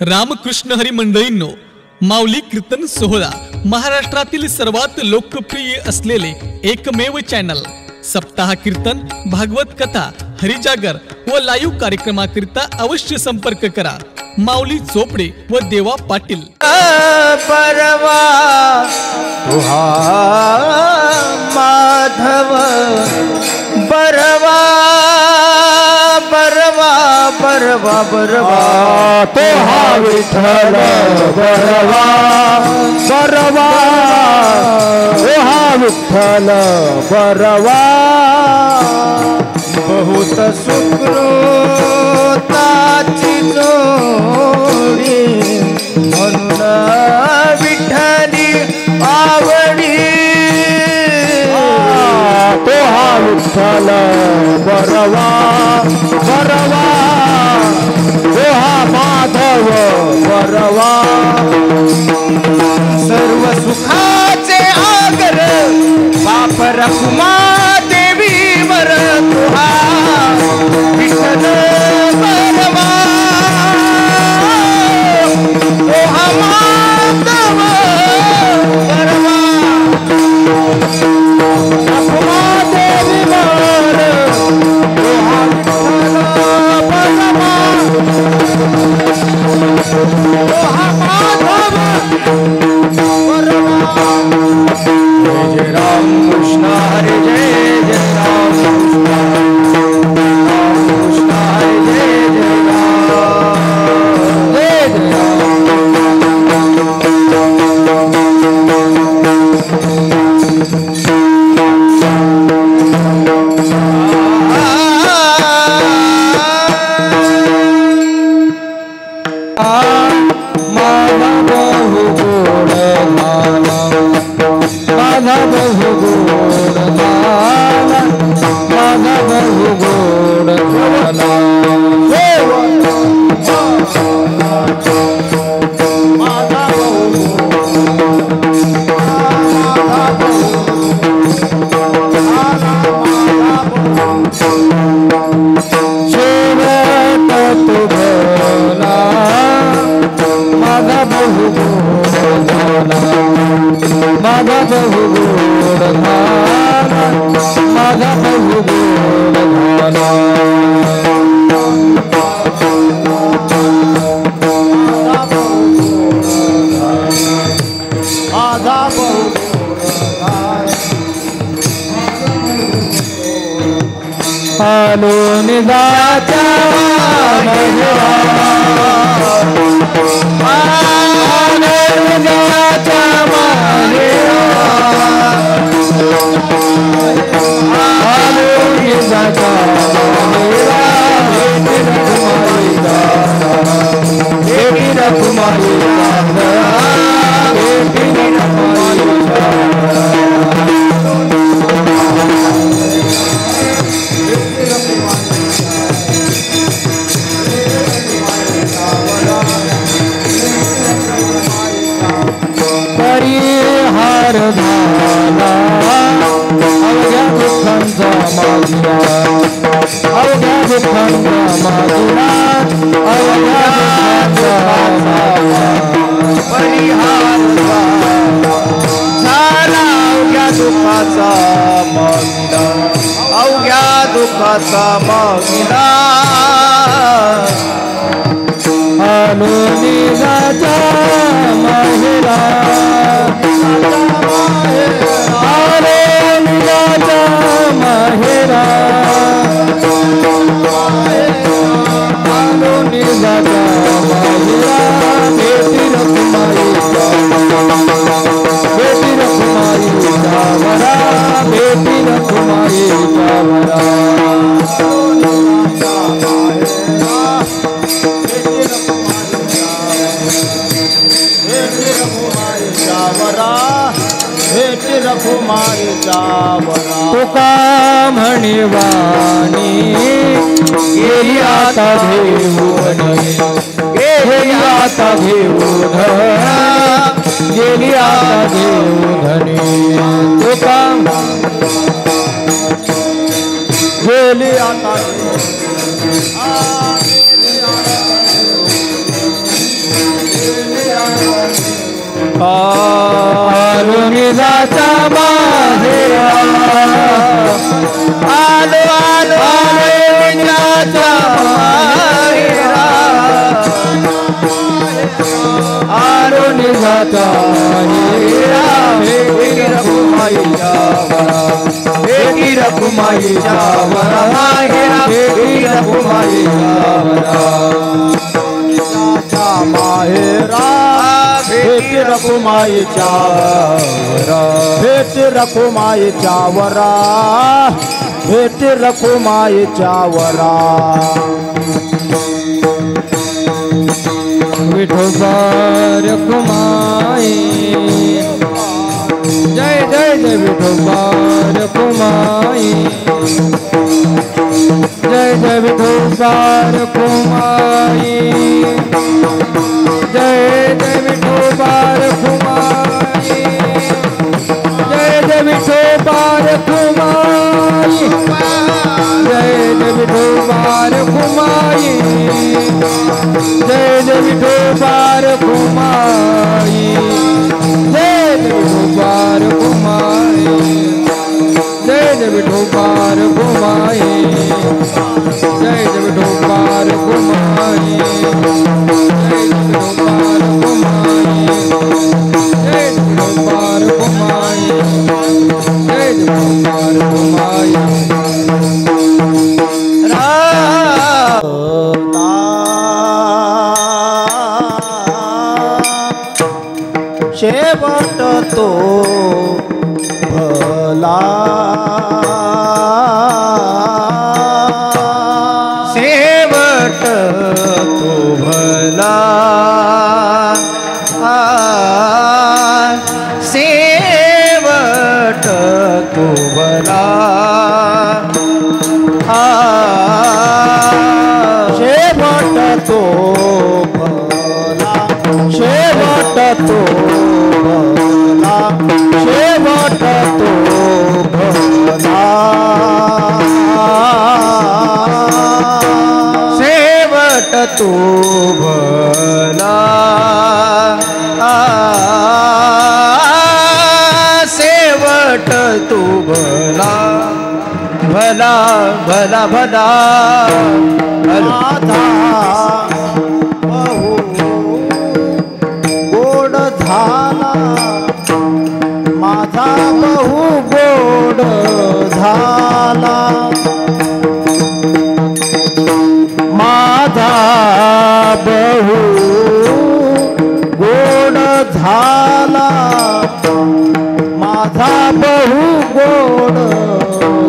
रामकृष्ण हरी मंडळींनो, माऊली कीर्तन सोहळा महाराष्ट्रातील सर्वात लोकप्रिय असलेले एकमेव चॅनल सप्ताह कीर्तन, भागवत कथा, हरिजागर व लाईव्ह कार्यक्रमाकरिता अवश्य संपर्क करा। माऊली चोपडे व देवा पाटील। परवा तुहा माधव बरवा बरवा बरवा बरवा तुहा विठ्ठल बरवा बरवा तुहा विठ्ठल बरवा बहुत सुकृताची जोडी म्हणून विठ्ठली आवडी तुहा विठ्ठल बरवा बरवा तुहा माधव बरवा सर्व सुखाचे आगर बाप रखुमा देवी वर तुहा विठ्ठल बरवा तुहा माधव बरवा रखुमा देवी वर तुहा विठ्ठल बरवा तुहा माधव बरवा। जय जय राम कृष्ण हरे जय जय राम कृष्ण हरे जय जय राम जय जय निघाचा माहेरा आलो आलो आलो निघाचा माहेरा आलो निघाचा माहेरा हे रघुमाईच्या वरा हे रघुमाईच्या वरा माहेरा हे रघुमाईच्या वरा माहेरा भेट रघुमाईच्या वरा भेट रघुमाईच्या वरा भेट रघुमाईच्या वरा विठोबा रघुमाई जय जय जय विठोबा रघुमाई जय जय विठोबा रघुमाई जय जय विठोबा रघुमाई जय जय विठोबा रघुमाई जय जय विठोबा रघुमाई जय जय विठोबा रघुमाई जय जय विठोबा रघुमाई जय जय विठोबा रघुमाई जय जय विठोबा रघुमाई जय जय विठोबा रघुमाई जय जय विठोबा रघुमाई जय जय विठोबा रघुमाई शेवट तो भला शेवट तो भला शेवट तो भला शेवट तो भला शेवट तो भला शेवट तो भला शेवट तो भला शेवट तो भला भला भला भला भला गोड झाला माझा बहु गोड झाला माझा बहु गोड झाला माझा बहु गोड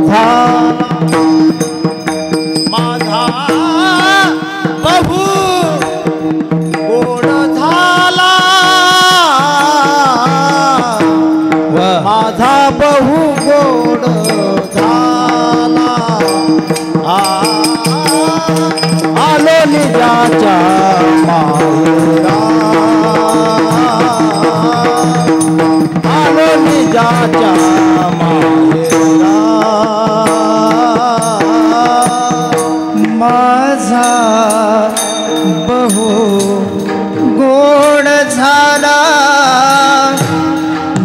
झाला माझा बहु गोड झाला माझा बहु गोड झाला आलो निजाच्या माहेरा आलो निजाच्या माहेरा माझा बहु गोड झाला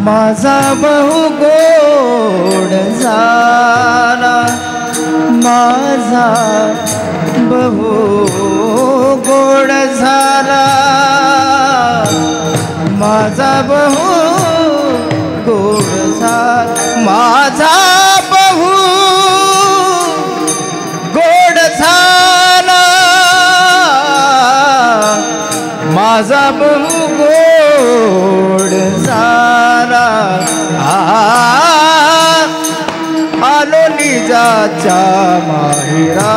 माझा बहु गोड झाला माझा बहु गोड झाला माझा बहु गोड झाला माझा बहु गोड झाला माझा बहु गोड झाला आलो निजाच्या माहेरा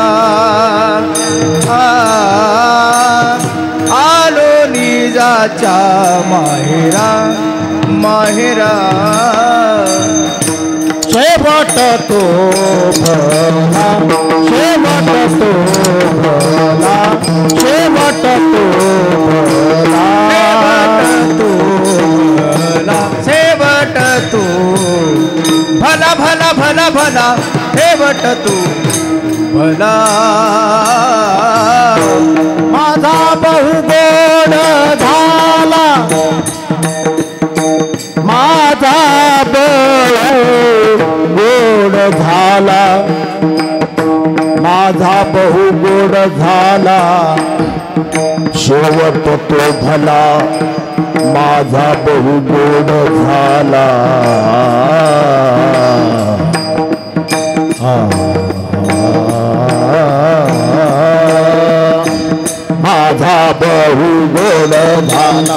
आलो निजाच्या माहेरा माहेरा शेवट तो भला शेवट तो भला शेवट तो भला शेवट तो भला भला भला भला शेवट तू भला माझा बहु गोड झाला माझा झाला शेवट तो भला माझा बहु गोड झाला माझा बहु गोड झाला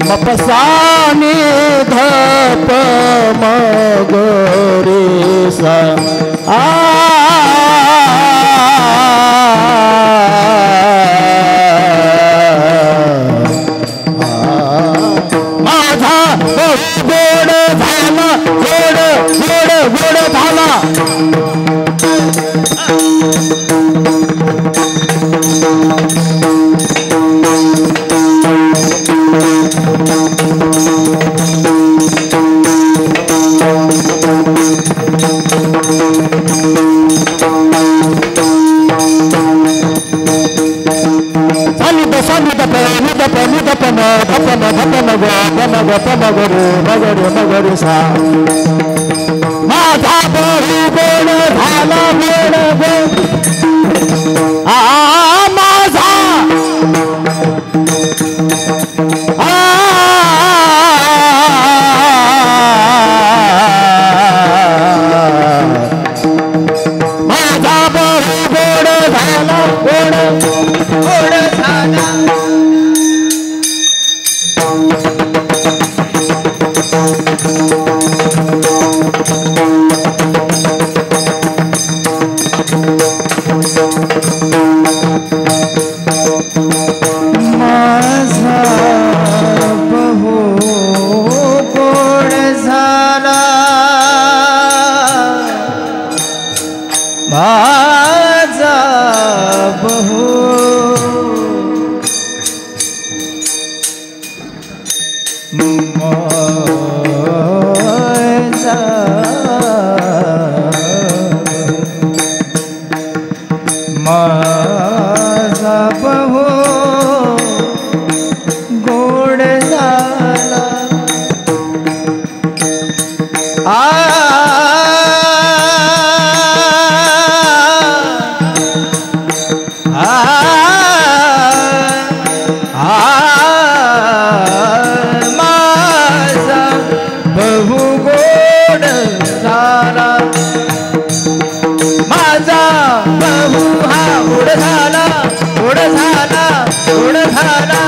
मपसानी धप मगरे सा माझा गोड झाला गोड गोड गोड झाला मगरे सा माझा बहु गोड झाला गोड गोड माझा माझा बहु गोड झाला गोड गोड झाला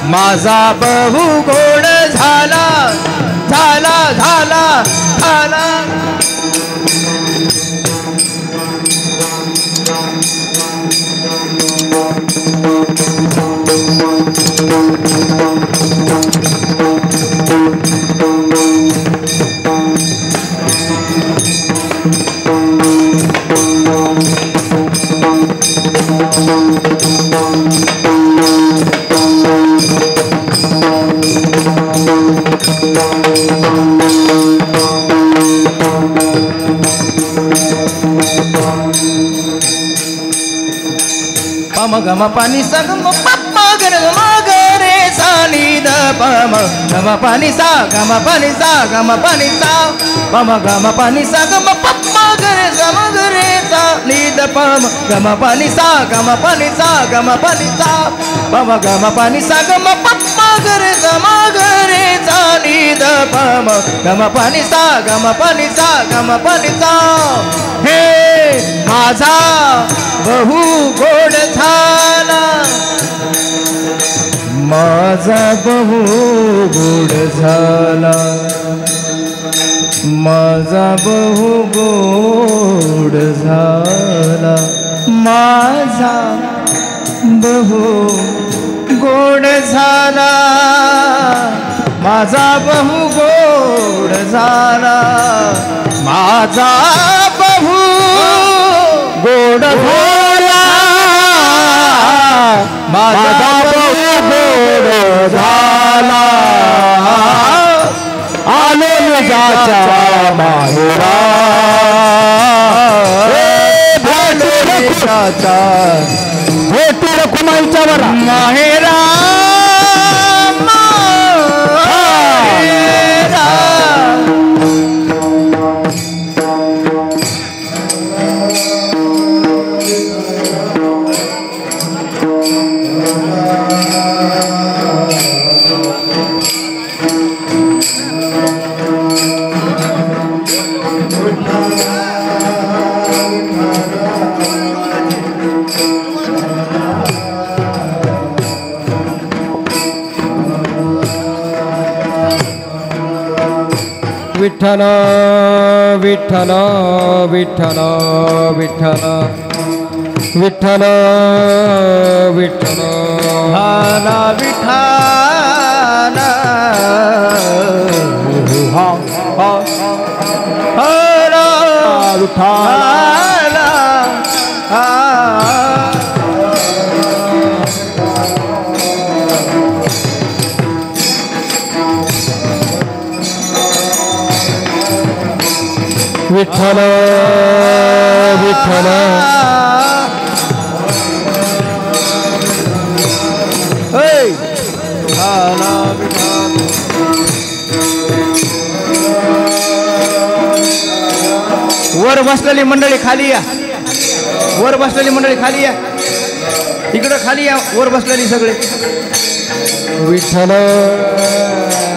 माझा बहु गोड झाला झाला झाला झाला पम गम पानी सगम पप्पा पम गम पनि सा गम पनि सा गम पनि सा पम गम पनि सा गम पप्पा गरे गम गरे सा निद पम गम पनि सा गम पनि सा गम पनि सा पम गम पनि सा गम पप्पा गरे गम गरे सा निद पम गम पनि सा गम पनि सा गम पनि सा हे माझा बहु गोड झाला माझा बहु गोड झाला माझा बहु गोड झाला माझा बहु गोड झाला माझा बहु गोड झाला माझा बहु गोड झाला माझा बहु गोड झाला आलो निजाच्या माहेरा भेटू रखुमाईच्या वरा माहेरा विठ्ठल विठ्ठल विठ्ठल विठ्ठल विठ्ठल विठ्ठल हाला विठ्ठल हा हा हाला विठ्ठल हा विठ्ठल विठ्ठल वर बसलेली मंडळी खाली या वर बसलेली मंडळी खाली या इकडं खाली या वर बसलेली सगळे विठ्ठल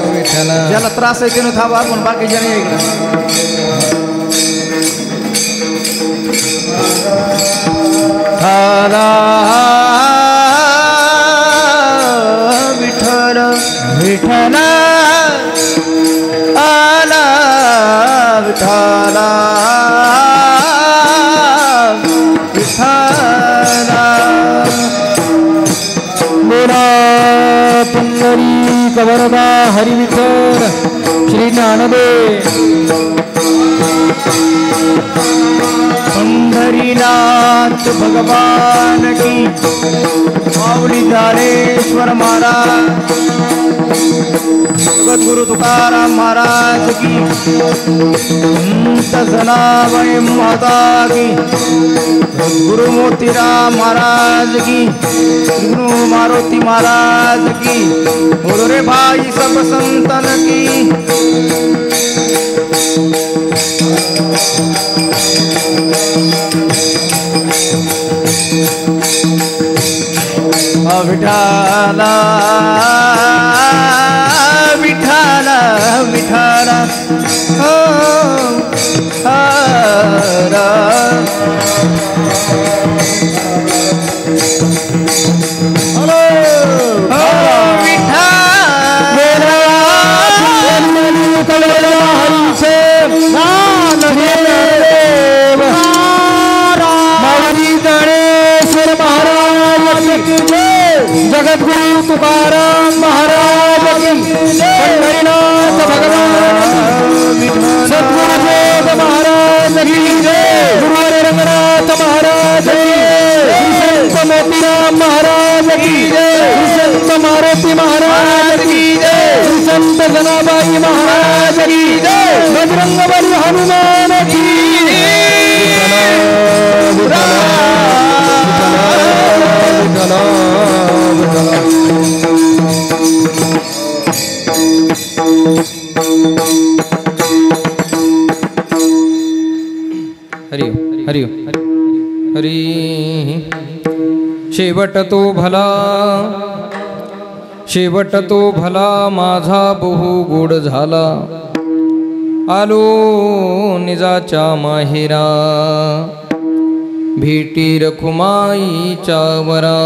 विठ्ठल ज्याला त्रास आहे त्यानं थांबा पण बाकीच्या नाही इकडं विठ्ठल विठ्ठल आला विठ्ठल विठ्ठल मेरा पुंडरी कवरदा हरिविठ्ठल श्री ज्ञानदेव पंढरीनाथ भगवान की माऊली झालेश्वर महाराज जगद्गुरु तुकाराम महाराज की संत जनाबाई माता की गुरु मोतीराम महाराज की गुरु मारुति महाराज की और रे भाई सब संतन की विठ्ठल विठ्ठल विठ्ठल हो हर जगद्गुरु तुकाराम महाराज की पंढरीनाथ भगवान सद्गुरुदेव महाराज की गुरु रंगनाथ महाराज की संत मोतीराम महाराज की संत मारुति महाराज की संत जनाबाई महाराज की बजरंग बली हनुमान की हरि हरि हरि शेवट तो भला, शेवट तो भला माझा बहु गोड झाला, आलो निजाच्या माहेरा, भेटी रखुमाईच्या वरा,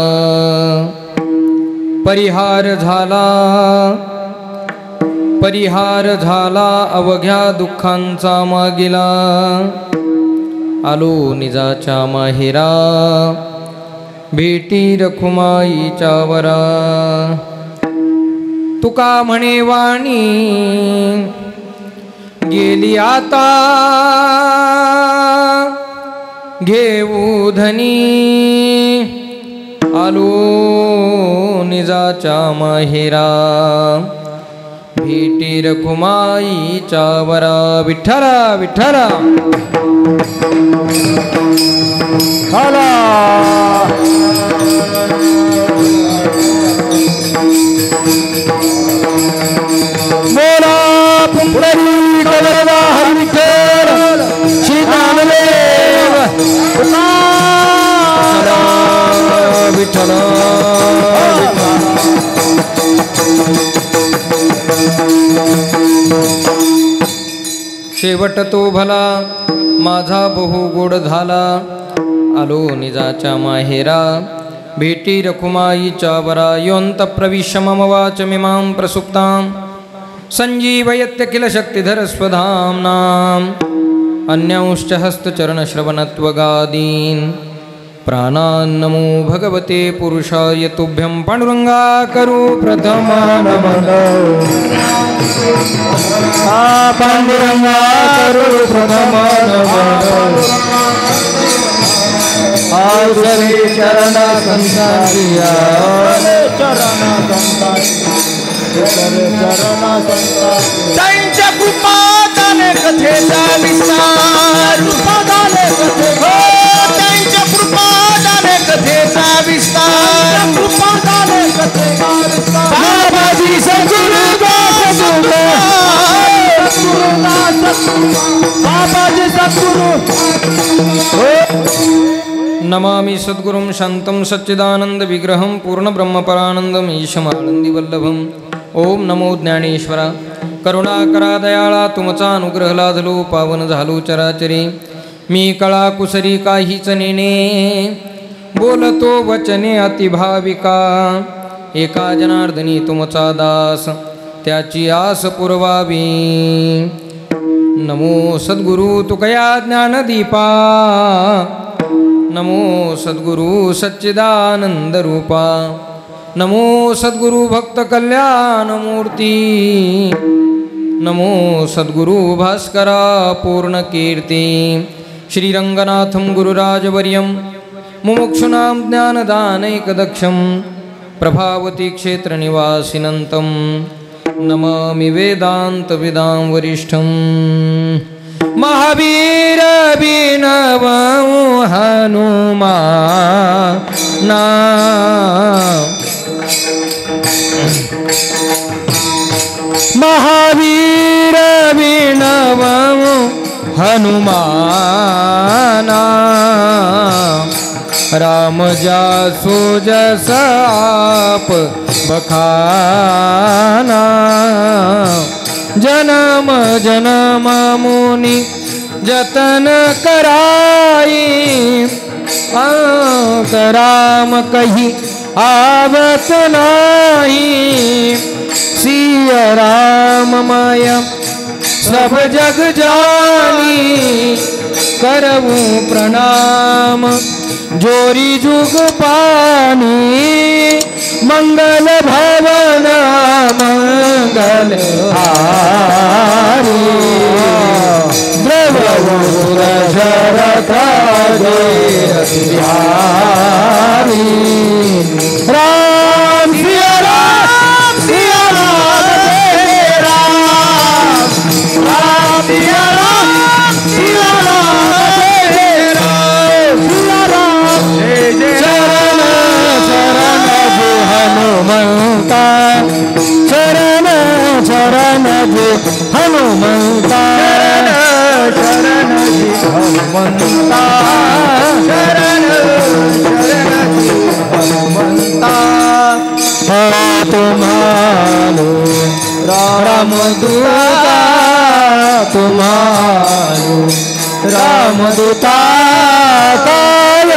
परिहार झाला, परिहार झाला अवघ्या दुःखांचा मागिला, आलो निजाच्या माहेरा, भेटी रखुमाईच्या वरा. तुका म्हणे वाणी गेली आता, घेऊ धनी, आलो निजाच्या माहेरा, भेटी रखुमाईच्या वरा. विठ्ठला विठ्ठला खाला मोला पुंडरी गवरदा हरिखेर श्रीनामदेव विठ्ठला शेवट तो भला माझा बहु गोड झाला, आलो निजाच्या माहेरा, भेटी रखुमाईच्या वरा. योऽन्त प्रविश्य मम वाचमिमां प्रसुप्तां, संजीवयत्य किल शक्तिधर स्वधाम्नाम्. अन्यांश्च हस्तचरणश्रवणत्वगादीन् प्राणान्नमो भगवते पुरुषाय तुभ्यं. पांडुरंगा करू प्रथमा नमः, पांडुरंगा करू प्रथमा नमः. आसरे चरण संतांसिया, त्यांच्या कृपादाने कथेचा विस्तार, त्यांच्या कृपादाने कथेचा विस्तार, बाबाजी सद्गुरु बाबाजी सद्गुरु. नमामि सद्गुरुं शान्तं सच्चिदानंद विग्रहं पूर्णब्रह्मपरानन्दम् ईशमानन्दिवल्लभम्. ओम नमो ज्ञानेश्वरा. करुणाकरा दयाळा तुमचा अनुग्रह लाधलो, पावन झालो चराचरी. मी कळा कुसरी काहीच नेने, बोलतो वचने अतिभाविका. एका जनार्दनी तुमचा दास, त्याची आस पुरवावी. नमो सद्गुरु तुकया ज्ञानदीपा, नमो सद्गुरु सच्चिदानंद रूपा. नमो सद्गुरु भक्त कल्याण मूर्ती, नमो सद्गुरु भास्करा पूर्ण कीर्ती. श्रीरंगनाथं गुरुराजवर्यं मुमुक्षूणां ज्ञानदानैकदक्षं, प्रभावती क्षेत्रनिवासिनं नमामि वेदान्तविदां वरिष्ठं. महावीर अभिनव हनुमाना, महावीर अभिनव हनुमाना. राम जासो जस आप बखाना. जन्म जन्म मुनि जतन कराई, अंत राम कही आवत नाही. सिया राम माया सब जग जानी, करऊं प्रणाम जोरी जुग पानी. मंगल भवन मंगल हारी, द्रवरूर शरथ बिहारी. राम सिया राम सिया राम राम, राम सिया राम सिया राम राम. शरण शरण हनुमंता, शरण शरण जी हनुमंता शरण जी हनुमंता शरण शरण जी हनुमंता तुम्हारो रामदूता तुम्हारो रामदूता काय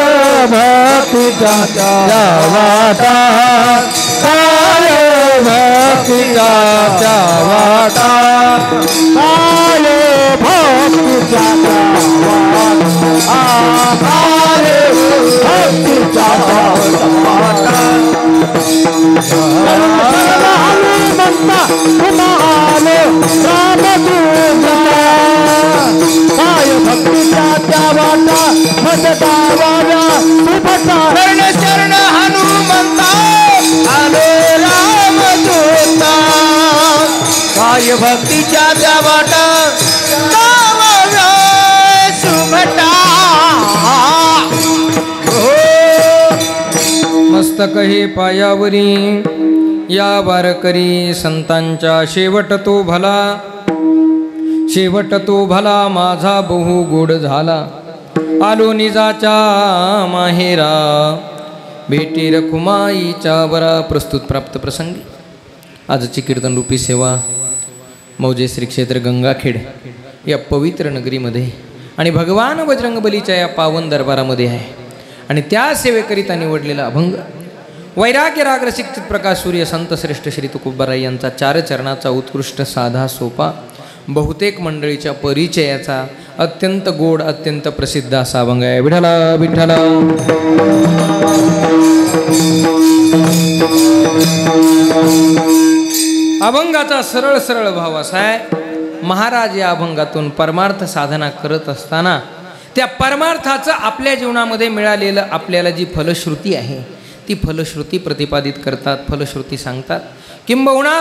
भक्ति जावाटा काय भक्ति जावाटा काय भक्ति जावाटा काय भक्ति जावाटा हनुमंता तुम्हारो रामदूता काय भक्ति जावाटा मदता वाला सुभटा शरण शरण हनुमंता आलो रामदूता काय भक्तीच्या त्या वाटा सुभटा मस्तक हे पायावरी या वारकरी संतांच्या शेवट तो भला, शेवट तो भला माझा बहु गोड झाला. आलो निजाच्या माहेरा भेटी रखुमाईच्या वरा. प्रस्तुत प्राप्त प्रसंगी आजची कीर्तनरूपी सेवा मौजे श्री क्षेत्र गंगाखेड या पवित्र नगरीमध्ये आणि भगवान बजरंगबलीच्या या पावन दरबारामध्ये आहे. आणि त्या सेवेकरिता निवडलेला अभंग वैराग्य राग रसिक चित्प्रकाश सूर्य संत श्रेष्ठ श्री तुकोबाराय यांचा 4 चरणाचा उत्कृष्ट साधा सोपा बहुतेक मंडळीच्या परिचयाचा अत्यंत गोड अत्यंत प्रसिद्ध असा अभंग आहे. विठ्ठला विठ्ठला. अभंगाचा सरळ सरळ भाव असा आहे, महाराज या अभंगातून परमार्थ साधना करत असताना त्या परमार्थाचं आपल्या जीवनामध्ये मिळालेलं आपल्याला जी फलश्रुती आहे ती फलश्रुती प्रतिपादित करतात, फलश्रुती सांगतात. किंबहुना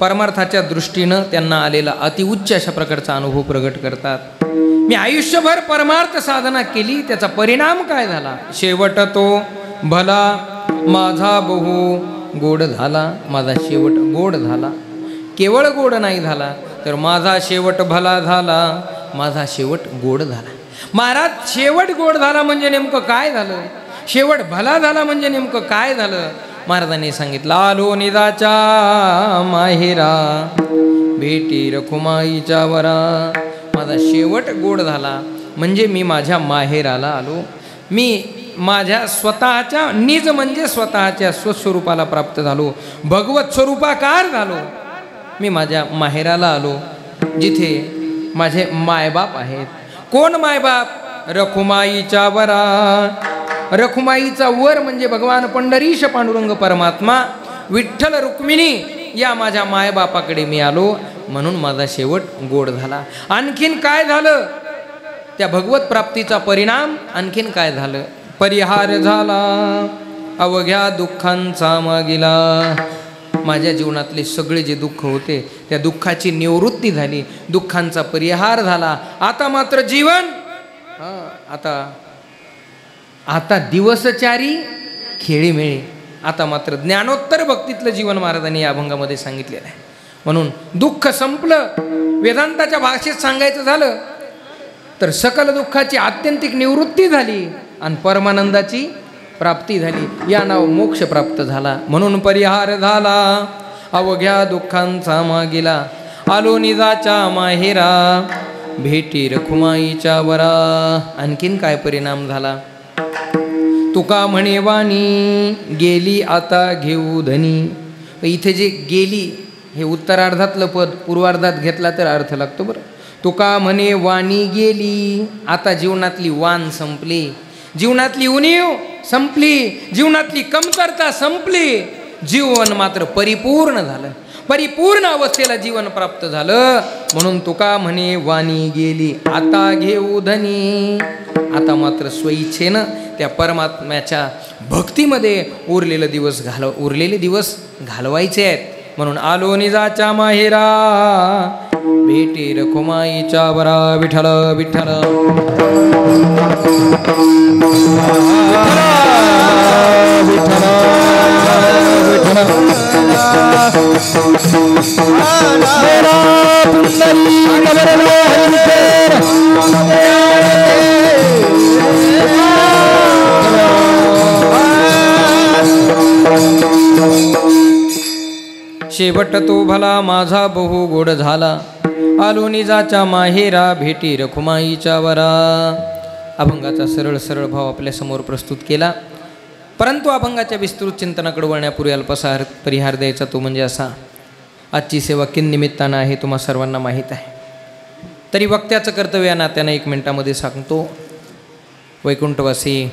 परमार्थाच्या दृष्टीनं त्यांना आलेला अतिउच्च अशा प्रकारचा अनुभव प्रगट करतात. मी आयुष्यभर परमार्थ साधना केली, त्याचा परिणाम काय झाला? शेवट तो भला माझा बहु गोड झाला. माझा शेवट गोड झाला. केवळ गोड नाही झाला तर माझा शेवट भला झाला. माझा शेवट गोड झाला. महाराज, शेवट गोड झाला म्हणजे नेमकं काय झालं? शेवट भला झाला म्हणजे नेमकं काय झालं? महाराजांनी सांगितलं, आलो निजाच्या माहेरा भेटी रखुमाईच्या वरा. माझा शेवट गोड झाला म्हणजे मी माझ्या माहेराला आलो. मी माझ्या स्वतःच्या निज म्हणजे स्वतःच्या स्वस्वरूपाला प्राप्त झालो. भगवत स्वरूपाकार झालो. मी माझ्या माहेराला आलो जिथे माझे मायबाप आहेत. कोण मायबाप? रखुमाईच्या वरा. रखुमाईचा वर म्हणजे भगवान पंढरीश पांडुरंग परमात्मा विठ्ठल रुक्मिणी या माझ्या मायबापाकडे मी आलो म्हणून माझा शेवट गोड झाला. आणखीन काय झालं? त्या भगवत प्राप्तीचा परिणाम आणखीन काय झालं? परिहार झाला अवघ्या दुःखांचा मागिला. माझ्या जीवनातले सगळे जे दुःख होते त्या दुःखाची निवृत्ती झाली, दुःखांचा परिहार झाला. आता मात्र जीवन आता दिवसचारी खेळीमेळी. आता मात्र ज्ञानोत्तर भक्तीतलं जीवन महाराजांनी या अभंगामध्ये सांगितलेलं आहे. म्हणून दुःख संपलं. वेदांताच्या भाषेत सांगायचं झालं तर सकल दुःखाची आत्यंतिक निवृत्ती झाली आणि परमानंदाची प्राप्ती झाली. या नाव मोक्ष प्राप्त झाला. म्हणून परिहार झाला अवघ्या दुःखांचा मागिला. आलो निजाच्या माहेरा भेटी रखुमाईच्या वरा. आणखीन काय परिणाम झाला? तुका म्हणे वाणी गेली आता घेऊ धनी. इथे जे गेली हे उत्तरार्धातलं पद पूर्वार्धात घेतला तर अर्थ लागतो बरं. तुका म्हणे वाणी गेली. आता जीवनातली वाण संपली, जीवनातली उणीव संपली, जीवनातली कमतरता संपली. जीवन मात्र परिपूर्ण झालं. परिपूर्ण अवस्थेला जीवन प्राप्त झालं. म्हणून तुका म्हणे वाणी गेली आता घेऊ धनी. आता मात्र स्वइच्छेनं त्या परमात्म्याच्या भक्तीमध्ये उरलेले दिवस घालवायचे आहेत. म्हणून आलो निजाच्या माहेरा भेटी रखुमाईच्या वरा. विठ्ठल विठ्ठल विठ्ठल विठ्ठल विठ्ठल मेरा पुंडरी कमरलो हरिकेर शेवट तो भला माझा बहु गोड झाला आलो निजाच्या माहेरा भेटी रखुमाईच्या वरा. अभंगाचा सरळ सरळ भाव आपल्यासमोर प्रस्तुत केला, परंतु अभंगाच्या विस्तृत चिंतनाकडे वळण्यापूर्वी अल्पसा परिहार द्यायचा तो म्हणजे असा. आजची सेवा किननिमित्तानं आहे तुम्हा सर्वांना माहीत आहे, तरी वक्त्याचं कर्तव्य या नात्यानं 1 मिनिटामध्ये सांगतो. वैकुंठवासी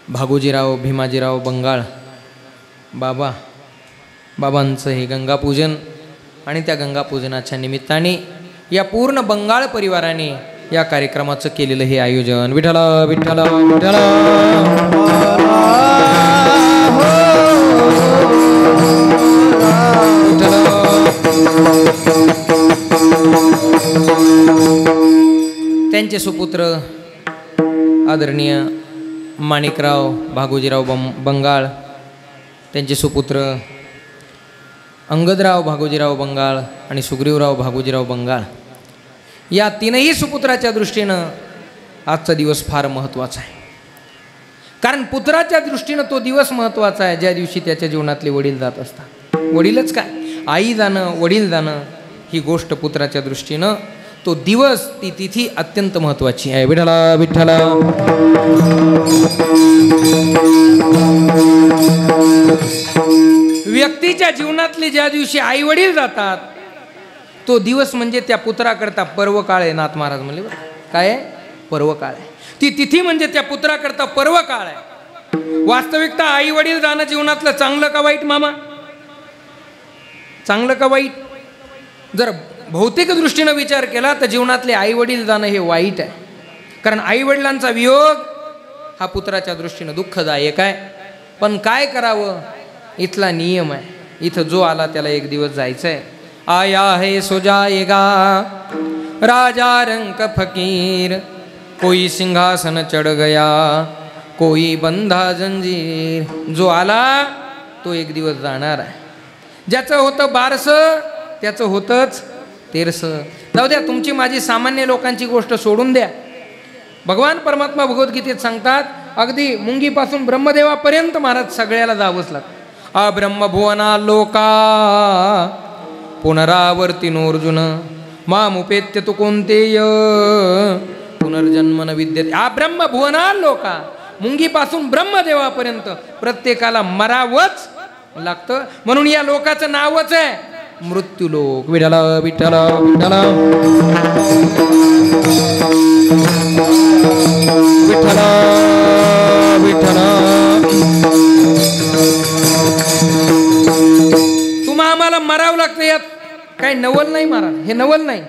भागोजीराव भीमाजीराव बंगाळ बाबांचं हे गंगापूजन आणि त्या गंगापूजनाच्या निमित्ताने या पूर्ण बंगाळ परिवाराने या कार्यक्रमाचं केलेलं हे आयोजन. विठ्ठल विठ्ठल विठ्ठल. त्यांचे सुपुत्र आदरणीय माणिकराव भागोजीराव बंगाळ, त्यांचे सुपुत्र अंगदराव भागोजीराव बंगाळ आणि सुग्रीवराव भागोजीराव बंगाळ, या तीनही सुपुत्राच्या दृष्टीनं आजचा दिवस फार महत्त्वाचा आहे. कारण पुत्राच्या दृष्टीनं तो दिवस महत्त्वाचा आहे ज्या दिवशी त्याच्या जीवनातले वडील जात असतात. वडीलच काय, आई जाणं, वडील जाणं ही गोष्ट पुत्राच्या दृष्टीनं तो दिवस, ती तिथी अत्यंत महत्त्वाची आहे. विठ्ठल विठ्ठल. व्यक्तीच्या जीवनातले ज्या दिवशी आई वडील जातात तो दिवस म्हणजे त्या पुत्राकरता पर्व काळ आहे. नाथ महाराज म्हणले काय आहे, पर्व काळ आहे. ती तिथी म्हणजे त्या पुत्राकरता पर्व काळ आहे. वास्तविकता आई वडील जाणं जीवनातलं चांगलं का वाईट मामा? चांगलं का वाईट? जर भौतिक दृष्टीनं विचार केला तर जीवनातले आई वडील जाणं हे वाईट आहे. कारण आई वडिलांचा वियोग हा पुत्राच्या दृष्टीनं दुःखदायक आहे. पण काय करावं, इथला नियम आहे. इथं जो आला त्याला एक दिवस जायचं आहे. आया है सो जाएगा राजा रंक फकीर, कोई सिंहासन चढ़ गया कोई बंधा जंजीर. जो आला तो एक दिवस जाणार आहे. ज्याचं होतं बारसं त्याचं होतंच तेरसं. जाऊ द्या, तुमची माझी सामान्य लोकांची गोष्ट सोडून द्या. भगवान परमात्मा भगवद्गीतेत सांगतात, अगदी मुंगीपासून ब्रह्मदेवापर्यंत महाराज सगळ्याला जावंच लागतं. ब्रह्मभुवना लोका पुनरावर्तिनोर्जुन मामुपेत्य तु कोणतेय पुनर्जन्म न विद्यते. ब्रह्मभुवना लोका, मुंगीपासून ब्रह्मदेवापर्यंत प्रत्येकाला मरावंच लागतं. म्हणून या लोकाचं नावच आहे मृत्यूलोक. विठ्ठल विठ्ठल विठ्ठल विठ्ठल विठ्ठल. तुम्हा आम्हाला मरावं लागतं. यात काही नवल नाही महाराज, हे नवल नाही.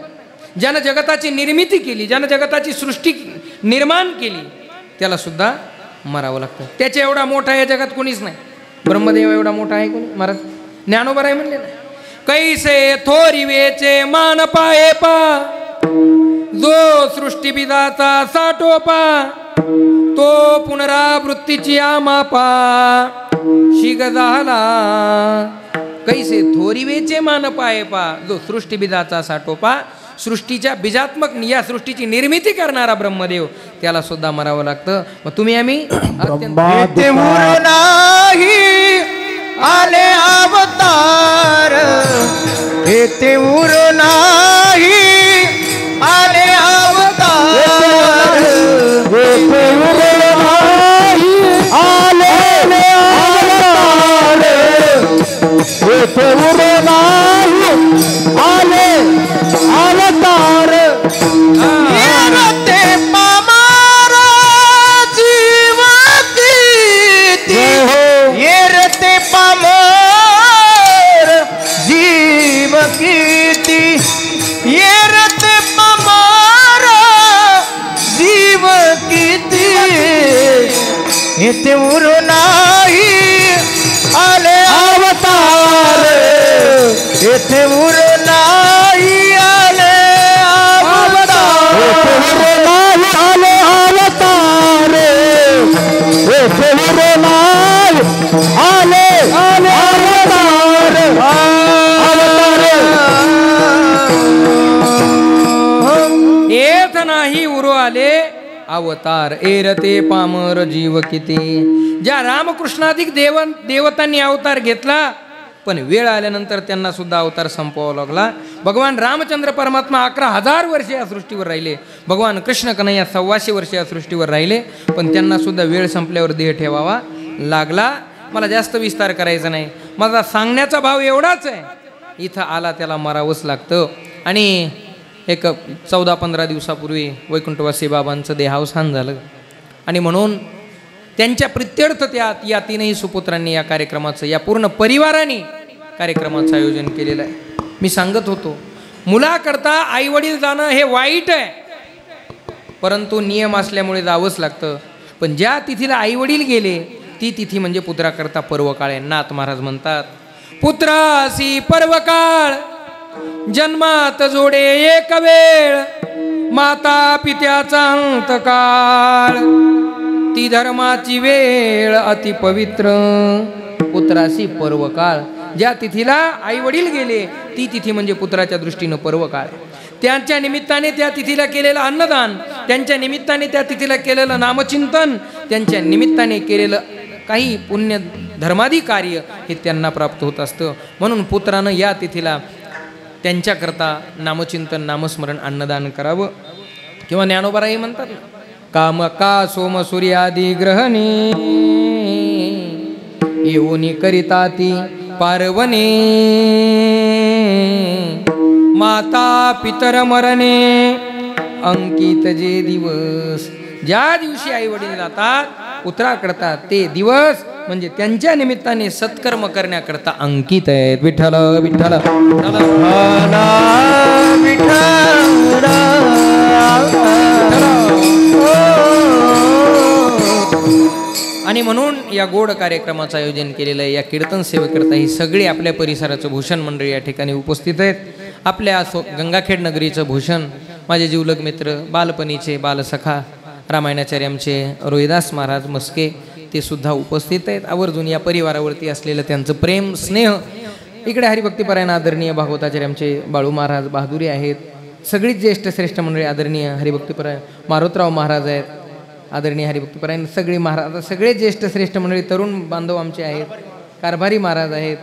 ज्यानं जगताची निर्मिती केली, ज्यानं जगताची सृष्टी निर्माण केली, त्याला सुद्धा मरावं लागतं. त्याच्या एवढा मोठा या जगात कोणीच नाही. ब्रह्मदेव एवढा मोठा आहे कोणी? महाराज ज्ञानोबा आहे म्हणले ना, कैसे थोरी वेचे मान पाये पा, जो सृष्टीविधाचा साठोपा, तो पुनरावृत्तीची आमापा शिग झाला. कैसे थोरी वेचे मान पाये पा, जो सृष्टीविधाचा साठोपा, सृष्टीच्या बीजात्मक या सृष्टीची निर्मिती करणारा ब्रह्मदेव, त्याला सुद्धा मरावं लागतं. मग तुम्ही आम्ही आले अवतार, येथे उर नाही आले अवतार, येथे उर नाही आले अवतार, येथे उर नाही आले अवतार. येरते पामारा जीव किती, येरते पामार जीव किती, येरते पामार जीव किती, येथे उर नाही आले अवतार, येथे उर नाही आले अवतार, येथे उर नाही आले अवतार, येथे उर नाही आले येत नाही उरो आले अवतार एरते पामर जीव किती. ज्या रामकृष्णाधिक देवतांनी अवतार घेतला पण वेळ आल्यानंतर त्यांना सुद्धा अवतार संपवावा लागला. भगवान रामचंद्र परमात्मा 11,000 वर्षे या सृष्टीवर राहिले. भगवान कृष्ण कन्हैया 1,400 वर्षे या सृष्टीवर राहिले पण त्यांना सुद्धा वेळ संपल्यावर देह ठेवावा लागला. मला जास्त विस्तार करायचा नाही. माझा सांगण्याचा भाव एवढाच आहे, इथं आला त्याला मरावंच लागतं. आणि एक 14-15 दिवसापूर्वी वैकुंठवासी बाबांचं देहावसान झालं आणि म्हणून त्यांच्या प्रित्यर्थ या तीनही सुपुत्रांनी या कार्यक्रमाचं, या पूर्ण परिवाराने कार्यक्रमाचं आयोजन केलेलं आहे. मी सांगत होतो मुलाकरता आईवडील जाणं हे वाईट आहे, परंतु नियम असल्यामुळे जावंच लागतं. पण ज्या तिथीला आईवडील गेले ती तिथी म्हणजे पुत्राकरता पर्वकाळ आहे. नाथ महाराज म्हणतात, पुत्रासी पर्वकाळ जन्मात जोडे एक वेळ, माता पित्याचा अंतकाळ ती धर्माची वेळ अति पवित्र. पुत्रासी पर्वकाळ, ज्या तिथीला आई वडील गेले ती तिथी म्हणजे पुत्राच्या दृष्टीनं पर्वकाळ. त्यांच्या निमित्ताने त्या तिथीला केलेलं अन्नदान, त्यांच्या निमित्ताने त्या तिथीला केलेलं नामचिंतन, त्यांच्या निमित्ताने केलेलं काही पुण्य धर्मादी कार्य हे त्यांना प्राप्त होत असतं. म्हणून पुत्रानं या तिथीला त्यांच्याकरता नामचिंतन, नामस्मरण, अन्नदान करावं. किंवा ज्ञानोबाराही म्हणतात, काम का सोम सूर्यादी ग्रहणे येऊनी करिता ती पार्वणे, माता पितर मरणे अंकित जे दिवस. ज्या दिवशी आई वडील जातात पुत्राकरता ते दिवस म्हणजे त्यांच्या निमित्ताने सत्कर्म करण्याकरता अंकित आहेत. विठ्ठल विठ्ठल आणि म्हणून या गोड कार्यक्रमाचं आयोजन केलेलं आहे. या कीर्तन सेवेकरता ही सगळी आपल्या परिसराचं भूषण मंडळी या ठिकाणी उपस्थित आहेत. आपल्या गंगाखेड नगरीचं भूषण माझे जीवलग मित्र, बालपणीचे बालसखा रामायणाचार्य आमचे रोहिदास महाराज मस्के ते सुद्धा उपस्थित आहेत. आवर्जून या परिवारावरती असलेलं त्यांचं प्रेम स्नेह. इकडे हरिभक्तीपरायण आदरणीय भागवताचार्य आमचे बाळू महाराज बहादुरी आहेत. सगळीच ज्येष्ठ श्रेष्ठ मंडळी आदरणीय हरिभक्तीपरायण मारुतराव महाराज आहेत. आदरणीय हरिभक्तीपरायण सगळी महाराज, सगळे ज्येष्ठ श्रेष्ठ मंडळी, तरुण बांधव आमचे आहेत, कारभारी महाराज आहेत,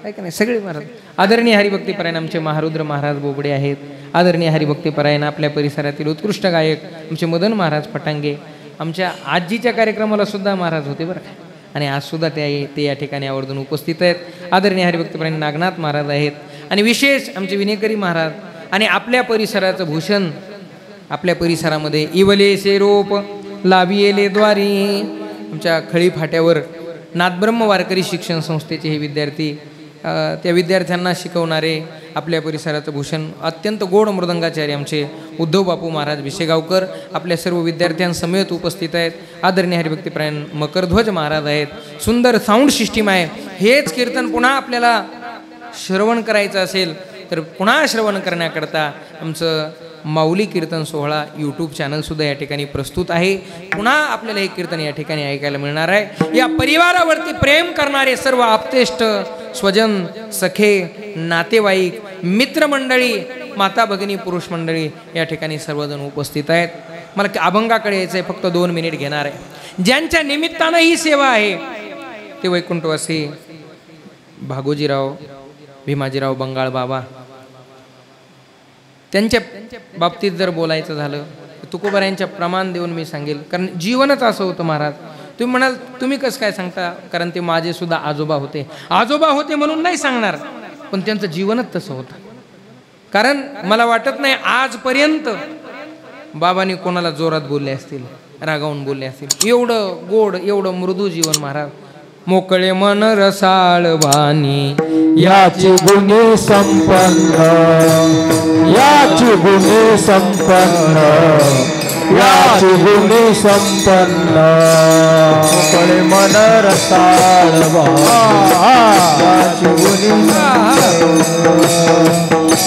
आहे का नाही, सगळे महाराज. आदरणीय हरिभक्तीपरायण आमचे महारुद्र महाराज बोबडे आहेत. आदरणीय हरिभक्तीपरायण आपल्या परिसरातील उत्कृष्ट गायक आमचे मदन महाराज फटांगे. आमच्या आजीच्या कार्यक्रमाला सुद्धा महाराज होते बरं का, आणि आज सुद्धा ते या ठिकाणी आवर्जून उपस्थित आहेत. आदरणीय हरिभक्तीपरायण नागनाथ महाराज आहेत. आणि विशेष आमचे विनेकरी महाराज आणि आपल्या परिसराचं भूषण. आपल्या परिसरामध्ये इवलेसे रोप लावियेले द्वारी, आमच्या खळी फाट्यावर नाथब्रह्म वारकरी शिक्षण संस्थेचे हे विद्यार्थी, त्या विद्यार्थ्यांना शिकवणारे आपल्या परिसराचं भूषण अत्यंत गोड मृदंगाचार्य आमचे उद्धव बापू महाराज विशेगावकर आपल्या सर्व विद्यार्थ्यांसमेत उपस्थित आहेत. आदरणीय हरिभक्तीपरायण मकरध्वज महाराज आहेत. सुंदर साऊंड सिस्टीम आहे. हेच कीर्तन पुन्हा आपल्याला श्रवण करायचं असेल तर पुन्हा श्रवण करण्याकरता आमचं माऊली कीर्तन सोहळा यूट्यूब चॅनलसुद्धा या ठिकाणी प्रस्तुत आहे. पुन्हा आपल्याला हे कीर्तन या ठिकाणी ऐकायला मिळणार आहे. या परिवारावरती प्रेम करणारे सर्व आप्तेष्ट, स्वजन, सखे, नातेवाईक, मित्रमंडळी, माता भगिनी, पुरुष मंडळी या ठिकाणी सर्वजण उपस्थित आहेत. मला अभंगाकडे यायचं आहे, फक्त 2 मिनिट घेणार आहे. ज्यांच्या निमित्तानं ही सेवा आहे ते वैकुंठवासी भागोजीराव भीमाजीराव बंगाळ बाबा. त्यांच्या बाबतीत जर बोलायचं झालं तुकोबारायांच्या प्रमाण देऊन मी सांगेल, कारण जीवनच असं होतं महाराज. तुम्ही म्हणाल तुम्ही कसं काय सांगता, कारण ते माझे सुद्धा आजोबा होते. आजोबा होते म्हणून नाही सांगणार, पण त्यांचं जीवनच तसं होतं. कारण मला वाटत नाही आजपर्यंत बाबांनी कोणाला जोरात बोलले असतील, रागावून बोलले असतील. एवढं गोड, एवढं मृदू जीवन महाराज. मोकळे मन रसाळ वाणी याची गुणी संपन्न, याची गुणी संपन्न, याची गुणी संपन्न. मोकळे मन रसाळ याची गुणी,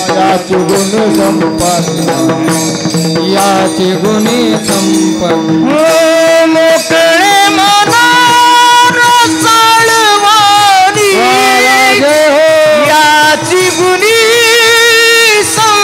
याची गुणी संपन्न, याची गुणी संपन्न. मोकळे मन याची गुणी संपन्न,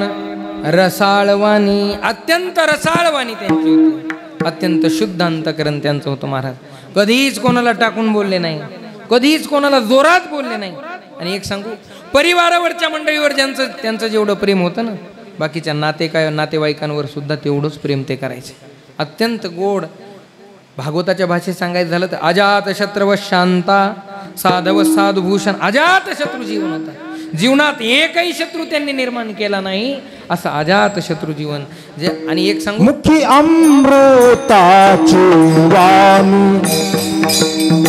प्रेमन रसाळवाणी, अत्यंत रसाळवाणी त्यांची होती, अत्यंत शुद्ध अंतकरण त्यांचं होतं महाराज. कधीच कोणाला टाकून बोलले नाही, कधीच कोणाला जोरात बोलले नाही. आणि एक सांगू, परिवारावरच्या मंडळीवर त्यांचं जेवढं प्रेम होतं ना, बाकीच्या नातेवाईकांवर सुद्धा तेवढंच प्रेम ते करायचे. अत्यंत गोड. भागवताच्या भाषेत सांगायचं झालं तर अजात शत्रव शांता साधव साधुभूषण. अजात शत्रू जीवन होता, जीवनात एकही शत्रू त्यांनी निर्माण केला नाही, असं अजात शत्रू जीवन. जे आणि एक सांगू, मुखी अमृताची वाणी,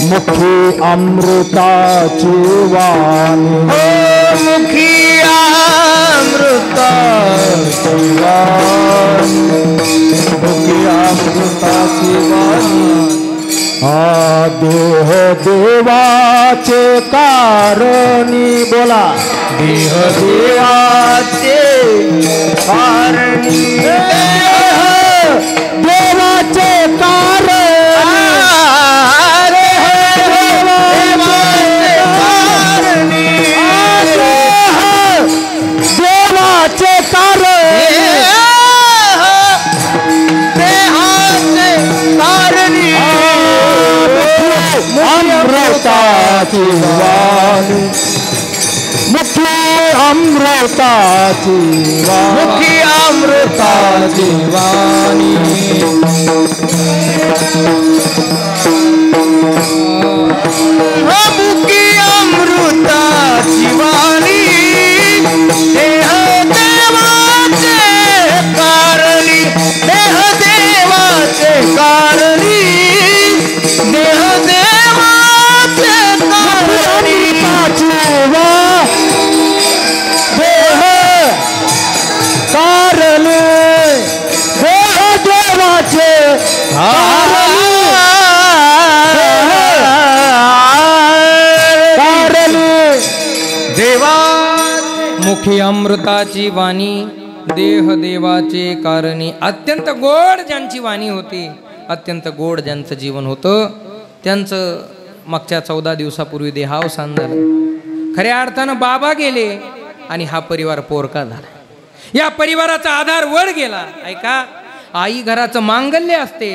मुखी अमृताची वाणी, मुखी अमृताची वाणी, मुखी अमृताची वाणी. हा देह देवाचे कारणी, बोला देह देवाचे कारणी, देवाचे कारणी, देवाचे कारणी, अमृताची वाणी, मुखी अमृताची वाणी, मुखी अमृताची वाणी. मुखी अमृताची वाणी, देह देवाचे कारणी, देह देवाचे कारणी, देह देवाचे कारणी, देह कारणी, देह देवाचे कारणी, देवा. मुखी अमृताची वाणी, देह देवाचे कारणी. अत्यंत गोड ज्यांची वाणी होती, अत्यंत गोड ज्यांचं जीवन होतं, त्यांचं मागच्या 14 दिवसापूर्वी देहावसान झालं. खऱ्या अर्थानं बाबा गेले आणि हा परिवार पोरका झाला. या परिवाराचा आधार वर गेला. ऐका, आई घराचं मांगल्य असते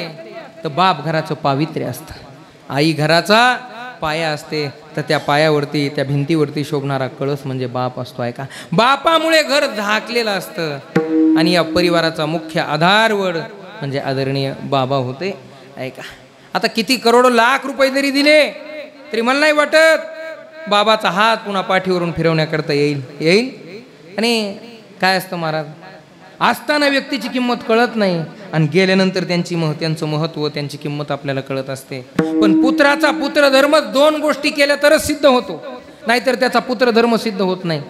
तर बाप घराचं पावित्र्य असतं. आई घराचा पाया असते तर त्या पायावरती, त्या भिंतीवरती शोभणारा कळस म्हणजे बाप असतो. ऐका, बापामुळे घर झाकलेलं असतं आणि या परिवाराचा मुख्य आधारवड म्हणजे आदरणीय बाबा होते. ऐका, आता किती करोडो लाख रुपये जरी दिले तरी मला नाही वाटत बाबाचा हात पुन्हा पाठीवरून फिरवण्याकरता येईल. आणि काय असतं महाराज, असताना व्यक्तीची किंमत कळत नाही आणि गेल्यानंतर त्यांचं महत्त्व, त्यांची किंमत आपल्याला कळत असते. पण पुत्राचा पुत्रधर्म 2 गोष्टी केल्या तरच सिद्ध होतो, नाहीतर त्याचा पुत्रधर्म सिद्ध होत नाही.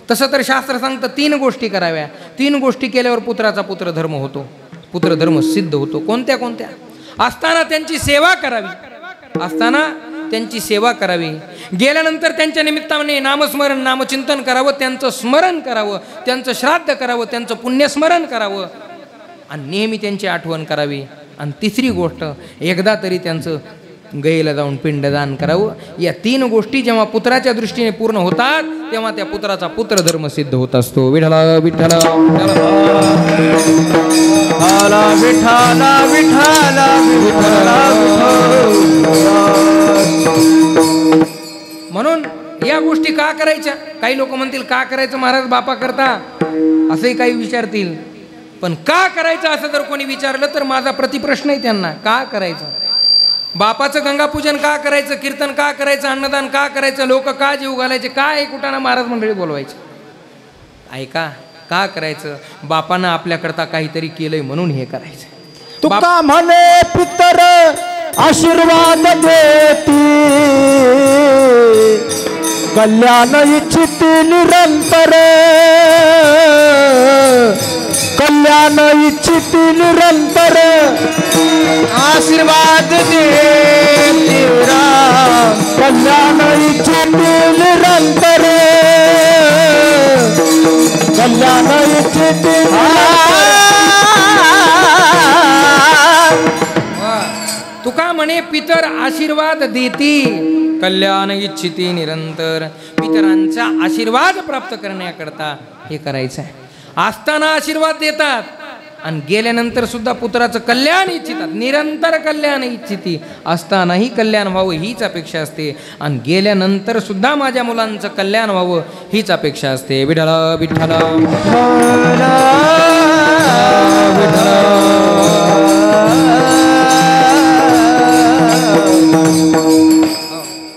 तसं तर शास्त्र सांगतं 3 गोष्टी कराव्या. 3 गोष्टी केल्यावर पुत्राचा पुत्रधर्म होतो, पुत्रधर्म सिद्ध होतो. कोणत्या कोणत्या? असताना त्यांची सेवा करावी, असताना त्यांची सेवा करावी, गेल्यानंतर त्यांच्या निमित्ताने नामस्मरण नामचिंतन करावं, त्यांचं स्मरण करावं, त्यांचं श्राद्ध करावं, त्यांचं पुण्यस्मरण करावं आणि नेहमी त्यांची आठवण करावी. आणि तिसरी गोष्ट, एकदा तरी त्यांचं गैला जाऊन पिंडदान करावं. या 3 गोष्टी जेव्हा पुत्राच्या दृष्टीने पूर्ण होतात तेव्हा त्या पुत्राचा पुत्रधर्म सिद्ध होत असतो. विठ्ठला विठ्ठला विठ्ठला विठ्ठला विठ्ठला. म्हणून या गोष्टी का करायच्या? काही लोक म्हणतील का करायचं महाराज बापा करता, असंही काही विचारतील. पण का करायचं असं जर कोणी विचारलं तर माझा प्रतिप्रश्न आहे त्यांना, का करायचं? बापाचं गंगापूजन का करायचं, कीर्तन का करायचं, अन्नदान का करायचं, लोक का जीव घालायचे, का एक कुटाणा महाराज मंडळी बोलवायचे? ऐका, का करायचं? बापानं आपल्याकरता काहीतरी केलंय म्हणून हे करायचं. तुका म्हणे पितर आशीर्वाद देती, कल्याण इच्छिती निरंतर, कल्याण इच्छिती निरंतर, आशीर्वाद देती राम, कल्याण इच्छिती निरंतर, कल्याण इच्छिती तुका म्हणे पितर आशीर्वाद देती, कल्याण इच्छिती निरंतर. पितरांचा आशीर्वाद प्राप्त करण्याकरता हे करायचं आहे. असताना आशीर्वाद देतात आणि गेल्यानंतर सुद्धा पुत्राचं कल्याण इच्छितात, निरंतर कल्याण इच्छिती, असतानाही कल्याण व्हावं हीच अपेक्षा असते आणि गेल्यानंतर सुद्धा माझ्या मुलांचं कल्याण व्हावं हीच अपेक्षा असते. विठ्ठल विठ्ठल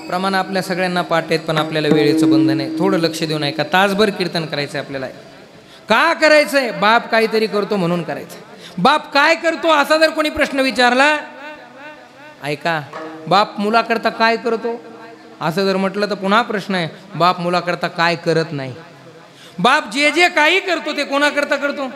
प्रमाण आपल्या सगळ्यांना पाठ आहेत, पण आपल्याला वेळेचं बंधन आहे. थोडं लक्ष देऊन ऐका. तासभर कीर्तन करायचं आहे आपल्याला. का करायचंय? बाप काहीतरी करतो म्हणून करायचं. बाप काय करतो असा जर कोणी प्रश्न विचारला, ऐका, बाप मुलाकरता काय करतो असं जर म्हटलं तर पुन्हा प्रश्न आहे, बाप मुलाकरता काय करत नाही. बाप जे जे काही करतो ते कोणाकरता करतो?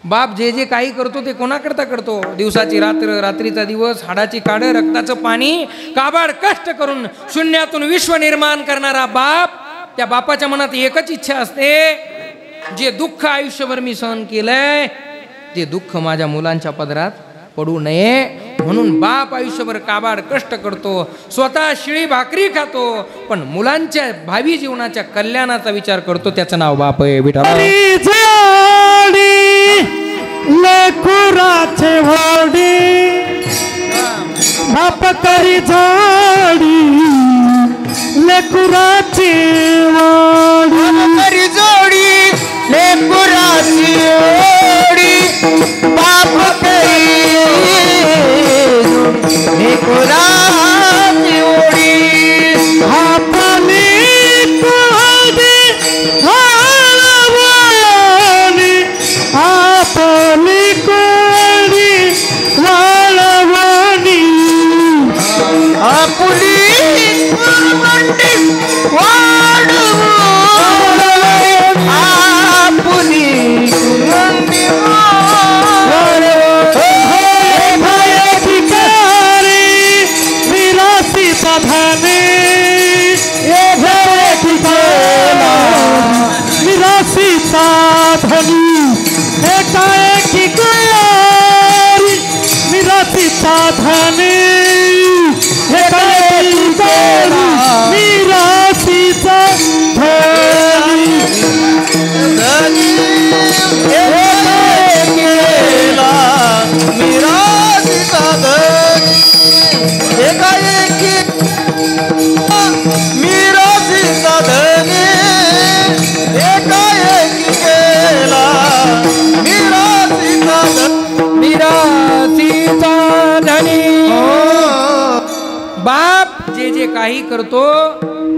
बाप जे जे काही करतो ते कोणाकरता करतो? दिवसाची रात्र, रात्रीचा दिवस, हाडाची काढं, रक्ताचं पाणी, काबाड कष्ट करून शून्यातून विश्व निर्माण करणारा बाप, त्या बापाच्या मनात एकच इच्छा असते, जे दुःख आयुष्यभर मी सहन केलंय ते दुःख माझ्या मुलांच्या पदरात पडू नये म्हणून बाप आयुष्यभर काबाड कष्ट करतो, स्वतः शिळी भाकरी खातो, पण मुलांच्या भावी जीवनाच्या कल्याणाचा विचार करतो. त्याचं नाव बाप आहे. विठ्ठल लेकुराचे वाडी बाप करी जोडी, लेकुराची वाडी जोडी, लेकुराची ओडी, बाप करी लेकुराची ओडी. आपली कोडी वाळवणी, आपली कोडी वाळवणी, आपुली कुरवंडी वाढवू, आपुली कुरवंडी वाढवू. भय ठिकाणी विरासी साधने, भय ठिकाणी विरासी साधनी, एकाएकी गरी विरासी साधने, एकाएकी गरी विरासी साधनी. केला मिरासी साधनी, एकाएकी मिरासी साधनी, एकाएकी केला मिरासी साधनी. मिरासीचा धनी. बाप जे जे काही करतो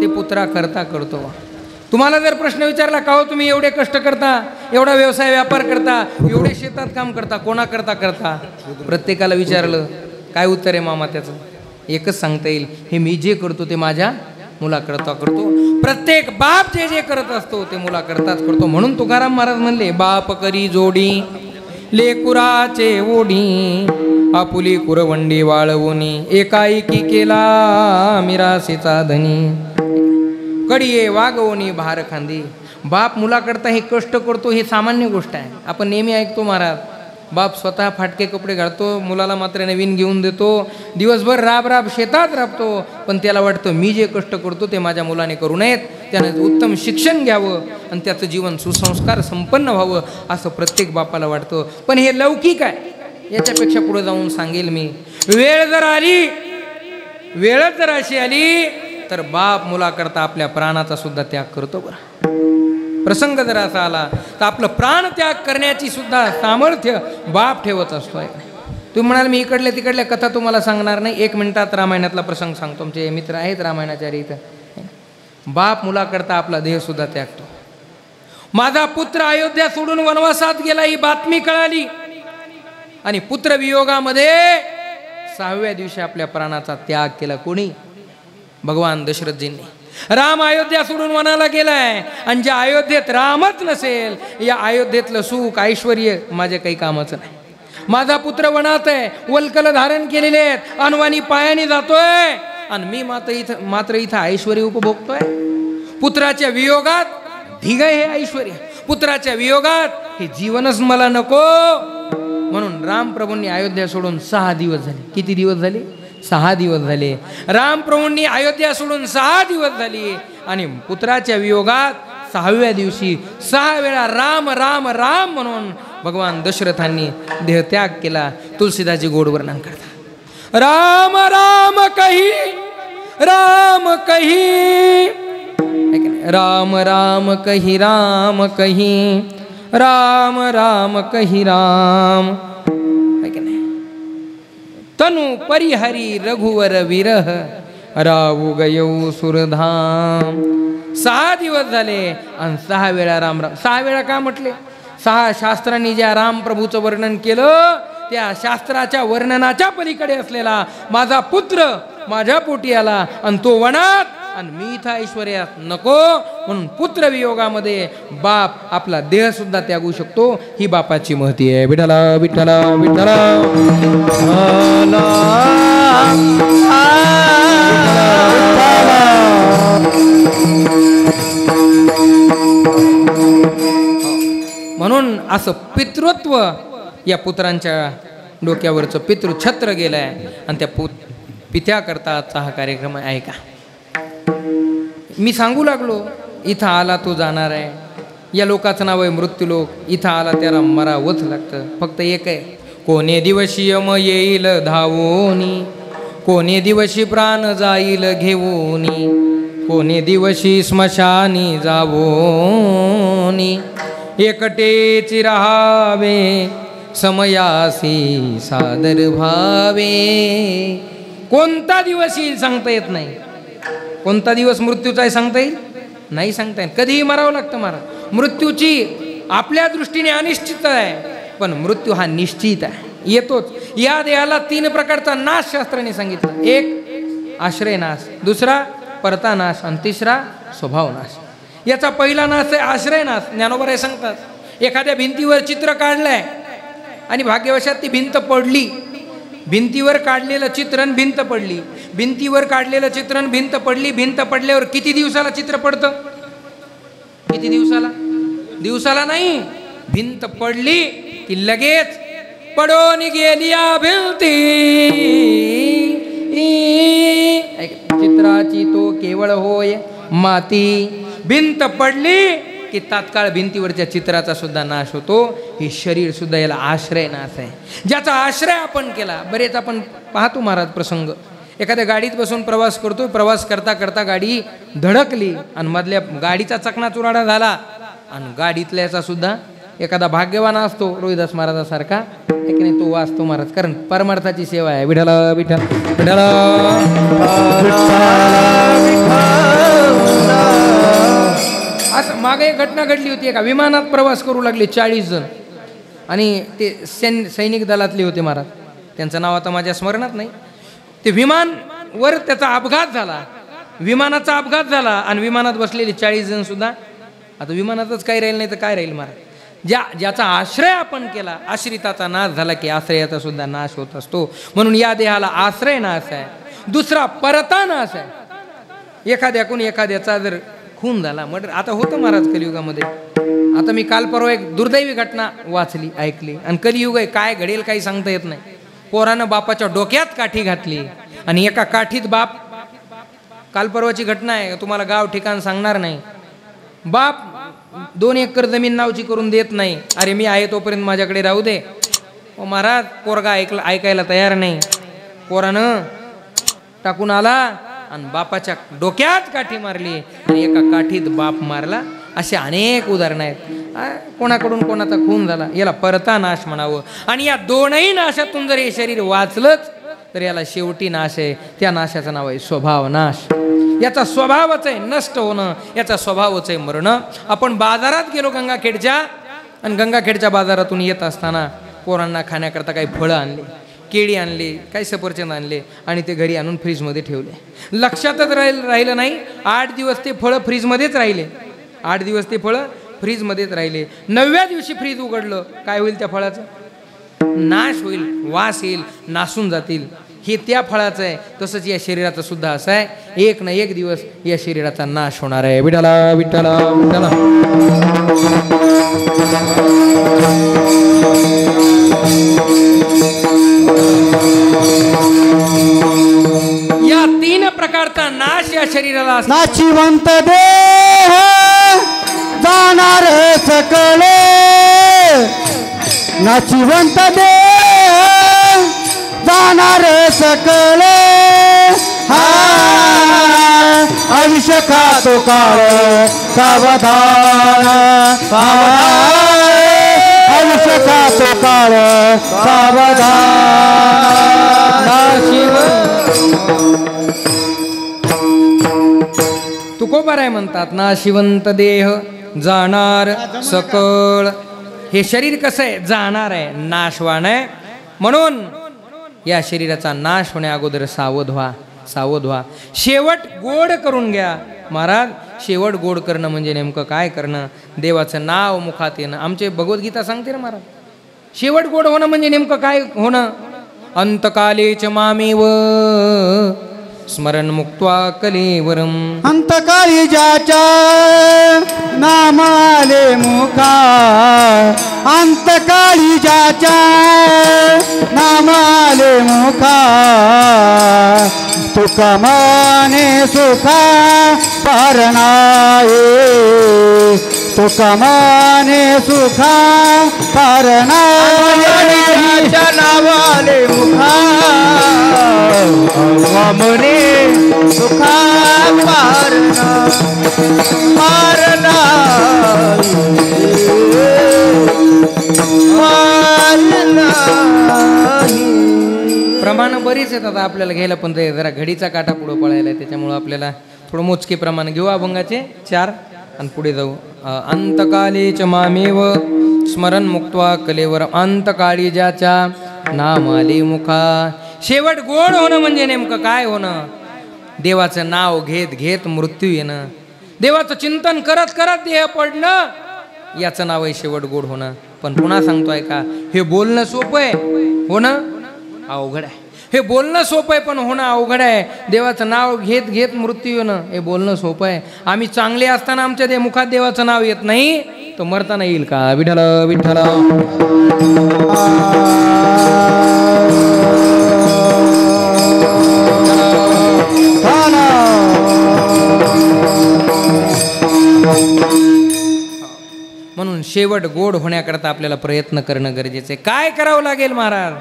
ते पुत्रा करता करतो. तुम्हाला जर प्रश्न विचारला, का हो तुम्ही एवढे कष्ट करता, एवढा व्यवसाय व्यापार करता, एवढे शेतात काम करता, कोणाकरता करता? प्रत्येकाला विचारलं काय उत्तर आहे मामा त्याचं? एकच सांगता येईल, हे मी जे करतो ते माझ्या मुलाकरता करतो. प्रत्येक बाप जे जे करत असतो ते मुलाकरताच करतो. म्हणून तुकाराम महाराज म्हणले, बाप करी जोडी लेकुराचे ओढी, आपुली कुरवंडी वाळवूनी, एकाएकी केला मिरासीचा धनी. कडिये वागवणी भार खांदी. बाप मुलाकरता हे कष्ट करतो, हे सामान्य गोष्ट आहे. आपण नेहमी ऐकतो महाराज, बाप स्वतः फाटके कपडे घालतो, मुलाला मात्र नवीन घेऊन देतो, दिवसभर राब राब शेतात राबतो, पण त्याला वाटतं मी जे कष्ट करतो ते माझ्या मुलाने करू नयेत, त्यानं उत्तम शिक्षण घ्यावं आणि त्याचं जीवन सुसंस्कार संपन्न व्हावं असं प्रत्येक बापाला वाटतं. पण हे लौकिक आहे. याच्यापेक्षा पुढे जाऊन सांगेल मी. वेळ जर आली, वेळच जर अशी आली तर बाप मुलाकरता आपल्या प्राणाचा सुद्धा त्याग करतो. बरं, प्रसंग जर असा आला तर आपलं प्राण त्याग करण्याची सुद्धा सामर्थ्य बाप ठेवत असतो. तुम्ही म्हणाल मी इकडल्या तिकडल्या कथा तुम्हाला सांगणार नाही, 1 मिनिटात रामायणातला प्रसंग सांगतो. आमचे मित्र आहेत रामायणाचार्य इथं. बाप मुलाकरता आपला देह सुद्धा त्यागतो. माझा पुत्र अयोध्या सोडून वनवासात गेला ही बातमी कळाली आणि पुत्र वियोगामध्ये 6व्या दिवशी आपल्या प्राणाचा त्याग केला. कोणी? भगवान दशरथजींनी. राम अयोध्या सोडून वनाला गेलाय आणि ज्या अयोध्येत रामच नसेल, या अयोध्येतलं सुख ऐश्वर्य माझ्या काही कामाचं नाही. माझा पुत्र वनात आहे, वल्कल धारण केलेले आहेत, अनवाणी पायाने जातोय आणि मी मात्र इथं ऐश्वर्य उपभोगतोय. पुत्राच्या वियोगात ढिग हे ऐश्वर्य, पुत्राच्या वियोगात हे जीवनच मला नको. म्हणून रामप्रभूंनी अयोध्या सोडून 6 दिवस झाले. किती दिवस झाले? 6 दिवस झाले. रामप्रभूंनी अयोध्या सोडून 6 दिवस झाली आणि पुत्राच्या वियोगात 6व्या दिवशी 6 वेळा राम राम राम म्हणून भगवान दशरथांनी देहत्याग केला. तुलसीदासजी गोड वर्णन करतात. राम राम कही राम कही, राम राम कही राम कही, राम राम कही राम. तनु परिहरी रघुवर विरह, राहू गयौ सुरधाम. 6 दिवस झाले आणि 6 वेळा राम राम. 6 वेळा का म्हटले? 6 शास्त्रांनी ज्या राम प्रभूचं वर्णन केलं त्या शास्त्राच्या वर्णनाच्या पलीकडे असलेला माझा पुत्र माझ्या पोटी आला आणि तो वनात आणि मी इथं ऐश्वर्यात नको, म्हणून पुत्र वियोगामध्ये बाप आपला देह सुद्धा त्यागू शकतो. ही बापाची महती आहे. विठ्ठला विठ्ठला विठ्ठला म्हणून असं पितृत्व या पुत्रांच्या डोक्यावरचं पितृछत्र गेलंय आणि त्या पित्याकरता आजचा हा कार्यक्रम आहे का? मी सांगू लागलो इथं आला तो जाणार आहे. या लोकाचं नाव आहे मृत्यूलोक. इथं आला त्याला मरावंच लागतं. फक्त एक आहे, कोणे दिवशी यम येईल धावोनी, कोणे दिवशी प्राण जाईल घेऊनी, कोणे दिवशी स्मशानी जावोनी, एकटेच राहावे समयासी सादर भावे. कोणता दिवस येईल सांगता येत नाही. कोणता दिवस मृत्यूचा आहे सांगता येईल? नाही सांगता येईल. कधीही मरावं लागतं. मृत्यूची आपल्या दृष्टीने अनिश्चित आहे, पण मृत्यू हा निश्चित आहे, येतोच. या देहाला 3 प्रकारचा नाश शास्त्राने सांगितलं. एक आश्रय नाश, दुसरा परता नाश आणि तिसरा स्वभाव नाश. याचा पहिला नाश आहे आश्रय नाश. ज्ञानोबराय सांगतात, एखाद्या भिंतीवर चित्र काढलंय आणि भाग्यवशात ती भिंत पडली. भिंतीवर काढलेलं चित्रण भिंत पडली, भिंतीवर काढलेलं चित्रण भिंत पडली. भिंत पडल्यावर किती दिवसाला चित्र पडतं? किती दिवसाला? दिवसाला नाही. भिंत पडली की लगेच पडून गेली भिंती. चित्राची तो केवळ होय माती. भिंत पडली की तात्काळ भिंतीवरच्या चित्राचा सुद्धा नाश होतो. हे शरीर सुद्धा याला आश्रय नाश आहे. ज्याचा आश्रय आपण केला. बरेच आपण पाहतो महाराज प्रसंग, एखाद्या गाडीत बसून प्रवास करतो, प्रवास करता करता गाडी धडकली आणि मधल्या गाडीचा चकनाचुराडा झाला आणि गाडीतल्याचा सुद्धा एखादा भाग्यवान असतो रोहिदास महाराजासारखा, आहे की नाही, तो वाचतो महाराज. कारण परमार्थाची सेवा आहे. विठ्ठल विठ्ठल विठ्ठल. असं मागे एक घटना घडली होती. एका विमानात प्रवास करू लागले 40 जण आणि ते सैनिक दलातले होते महाराज. त्यांचं नाव आता माझ्या स्मरणात नाही. ते विमानवर त्याचा अपघात झाला. विमानाचा अपघात झाला आणि विमानात बसलेले 40 जण सुद्धा आता विमानातच काही राहील नाही तर काय राहील महाराज. ज्याचा आश्रय आपण केला, आश्रिताचा नाश झाला की आश्रयाचा सुद्धा नाश होत असतो. म्हणून या देहाला आश्रय नाश आहे. दुसरा परता नाश आहे. एखाद्याकडून एखाद्याचा जर खून झाला, मर्डर आता होतं महाराज कलियुगामध्ये. आता मी काल परवा एक दुर्दैवी घटना वाचली, ऐकली. आणि कलियुग आहे, काय घडेल काही सांगता येत नाही. पोरानं बापाच्या डोक्यात काठी घातली आणि एका काठीत बाप, काल परवाची घटना आहे, तुम्हाला गाव ठिकाण सांगणार नाही. बाप 2 एकर जमीन नावची करून देत नाही. अरे मी आहे तोपर्यंत माझ्याकडे राहू दे. महाराज पोरगा ऐकायला तयार नाही. पोरानं टाकून आला आणि बापाच्या डोक्यात काठी मारली आणि एका काठीत बाप मारला. असे अनेक उदाहरणं आहेत. कोणाकडून कोणाचा खून झाला. याला परता नाश म्हणावं. आणि या दोनही नाशातून जर हे शरीर वाचलंच तर याला शेवटी नाश आहे. त्या नाशाचं नाव आहे स्वभाव नाश. याचा स्वभावच आहे नष्ट होणं, याचा स्वभावच आहे मरण. आपण बाजारात गेलो गंगाखेडच्या, आणि गंगाखेडच्या बाजारातून येत असताना पोरांना खाण्याकरता काही फळं आणली, केळी आणली, काही सफरचंद आणले आणि ते घरी आणून फ्रीजमध्ये ठेवले. लक्षातच राहिलं नाही. 8 दिवस ते फळं फ्रीजमध्येच राहिले. 8 दिवस ते फळं फ्रीजमध्येच राहिले. 9व्या दिवशी फ्रीज उघडलं, काय होईल त्या फळाचं? नाश होईल, वास येईल, नासून जातील. हे त्या फळाचं आहे. तसंच या शरीराचं सुद्धा असं आहे. एक ना एक दिवस या शरीराचा नाश होणार आहे. विठ्ठला विठ्ठला विठ्ठला. या 3 प्रकारचा नाश या शरीराला नाशिवंत देह जाणार सकळे नाशिवंत देह जाणार सकळे हा आयुष्य खातो काळ सावधान आयुष्य खातो काळ सावधान तुकोबाराय म्हणतात ना शिवंत देह जाणार सकळ. हे शरीर कसं आहे जाणार आहे नाशवान आहे म्हणून या शरीराचा नाश होण्या अगोदर सावध व्हा सावध व्हा. शेवट गोड करून घ्या. महाराज शेवट गोड करणं म्हणजे नेमकं काय करणं देवाचं नाव मुखात येणं. आमचे भगवद्गीता सांगते ना महाराज शेवट गोड होणं म्हणजे नेमकं काय होणं. अंतकालेच मामेव स्मरण मुक्त्वा कलेवरम. अंतकाळी ज्याच्या नामाले मुखा अंतकाळी ज्याच्या नामाले मुखा तुका माने सुखा पारणाये तुका माने सुखा पारणाये नावाले मुखा मने सुखा मारना मारना मारना. प्रमाण बरीच आहेत आता आपल्याला घ्यायला पण ते जरा घडीचा काटा पुढं पळायला आहे त्याच्यामुळं आपल्याला थोडं मोजके प्रमाण घेऊ अभंगाचे 4 आणि पुढे जाऊ. अंतकालेच मामेव स्मरण मुक्त्वा कलेवर अंतकाळी ज्याच्या नाम आले मुखा. शेवट गोड होणं म्हणजे नेमकं काय होणं देवाचं नाव घेत घेत मृत्यू येणं देवाचं चिंतन करत करत देह पडणं याचं नाव आहे शेवट गोड होणं. पण पुन्हा सांगतोय का हे बोलणं सोपं आहे होणं अवघड आहे. हे बोलणं सोपं आहे पण होणं अवघड आहे. देवाचं नाव घेत घेत मृत्यू येणं हे बोलणं सोपं आहे. आम्ही चांगले असताना आमच्या ते मुखात देवाचं नाव येत नाही तो मरताना येईल का. विठ्ठल विठ्ठल म्हणून शेवट गोड होण्याकरता आपल्याला प्रयत्न करणं गरजेचं आहे. काय करावं लागेल महाराज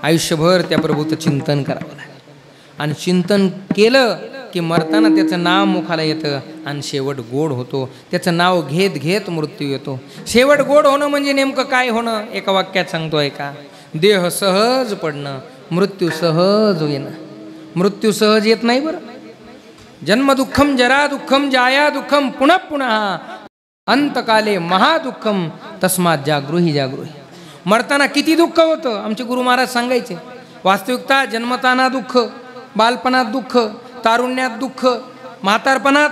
आयुष्यभर त्या प्रभूचं चिंतन करावं लागेल आणि चिंतन केलं की मरताना त्याचं नाव मुखाला येतं आणि शेवट गोड होतो. त्याचं नाव घेत घेत मृत्यू येतो. शेवट गोड होणं म्हणजे नेमकं काय होणं एका वाक्यात सांगतोय का देह सहज पडणं मृत्यू सहज येणं. मृत्यू सहज येत नाही बरं. जन्म दुःखम जरा दुःखम जाया दुःखम पुनः पुन्हा अंतकाले महादुःखम तस्मात जागृही जागृही. मरताना किती दुःख होतं आमचे गुरु महाराज सांगायचे. वास्तविकता जन्मताना दुःख बालपणात दुःख तारुण्यात दुःख म्हातारपणात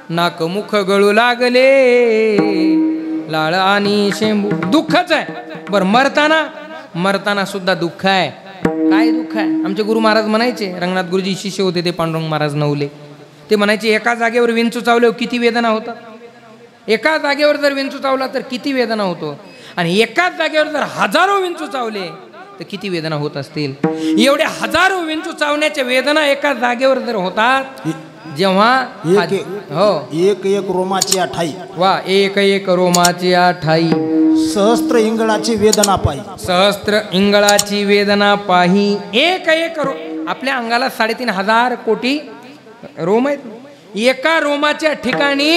नाक मुख गळू लागले लाळ आणि शेंबू दुःखच आहे. बरं मरताना सुद्धा दुःख आहे. काय दुःख आहे आमचे गुरु महाराज म्हणायचे. रंगनाथ गुरुजी शिष्य होते ते पांडुरंग महाराज नवले. ते म्हणायचे एका जागेवर विंचू चावले किती वेदना होतात. एका जागेवर जर विंचू चावला तर किती वेदना होतो आणि एकाच जागेवर जर हजारो विंचू चावले तर किती वेदना होत असतील. एवढ्या हजारो विंचू चावण्याच्या वेदना एका जागेवर जर होतात जेव्हा एक एक रोमाची आठाई वा एक एक रोमाची आठाई सहस्त्र इंगळाची वेदना पाही सहस्त्र इंगळाची वेदना पाही. एक एक आपल्या अंगाला 3.5 कोटी रोम आहेत. एका रोमाच्या ठिकाणी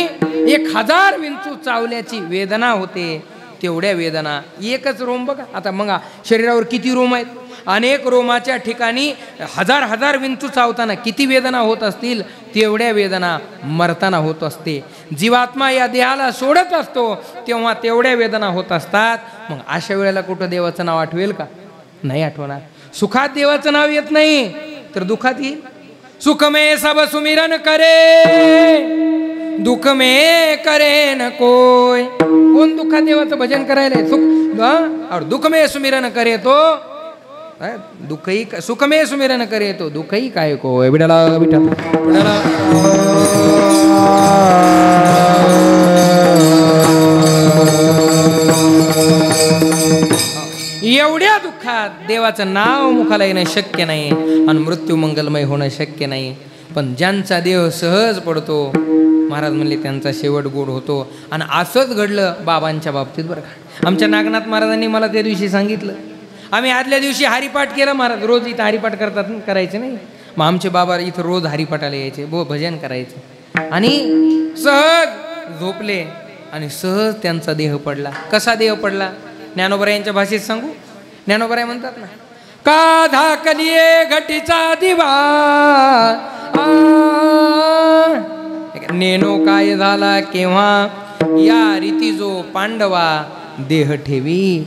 1000 विंचू चावल्याची वेदना होते. तेवढ्या वेदना एकच रोम बघा. आता मग शरीरावर किती रोम आहेत. अनेक रोमाच्या ठिकाणी हजार विंचू चावताना किती वेदना होत असतील. तेवढ्या वेदना मरताना होत असते. जीवात्मा या देहाला सोडत असतो तेव्हा तेवढ्या वेदना होत असतात. मग अशा वेळेला कुठं देवाचं नाव आठवेल का. नाही आठवणार. सुखात देवाचं नाव येत नाही तर दुःखात येईल. सुख में सब सुमिरन करे दुःख में करे न कोय. कोण दुःखात देवाचं भजन करायला सुख और दुःख में सुमिरन करे तो दुःखही सुख में सुमिरन करे तो दुःखही काय कोय. विठला विठल विठला एवढ्या दुःखात देवाचं नाव मुखाला येणं शक्य नाही आणि मृत्यू मंगलमय होणं शक्य नाही. पण ज्यांचा देह सहज पडतो महाराज म्हणले त्यांचा शेवट गोड होतो. आणि असंच घडलं बाबांच्या बाबतीत बरं का. आमच्या नागनाथ महाराजांनी मला त्या दिवशी सांगितलं. आम्ही आदल्या दिवशी हरिपाठ केला. महाराज रोज इथं हरिपाठ करतात, करायचे नाही. मग आमचे बाबा इथं रोज हरिपाठाला यायचे, भजन करायचे. आणि सहज झोपले आणि सहज त्यांचा देह पडला. कसा देह पडला ज्ञानोबराय यांच्या भाषेत सांगू. ज्ञानोबराय म्हणतात ना, का धाकलिये घटीचा दिवा नेनो काय झाला केव्हा या रीती जो पांडवा देह ठेवी.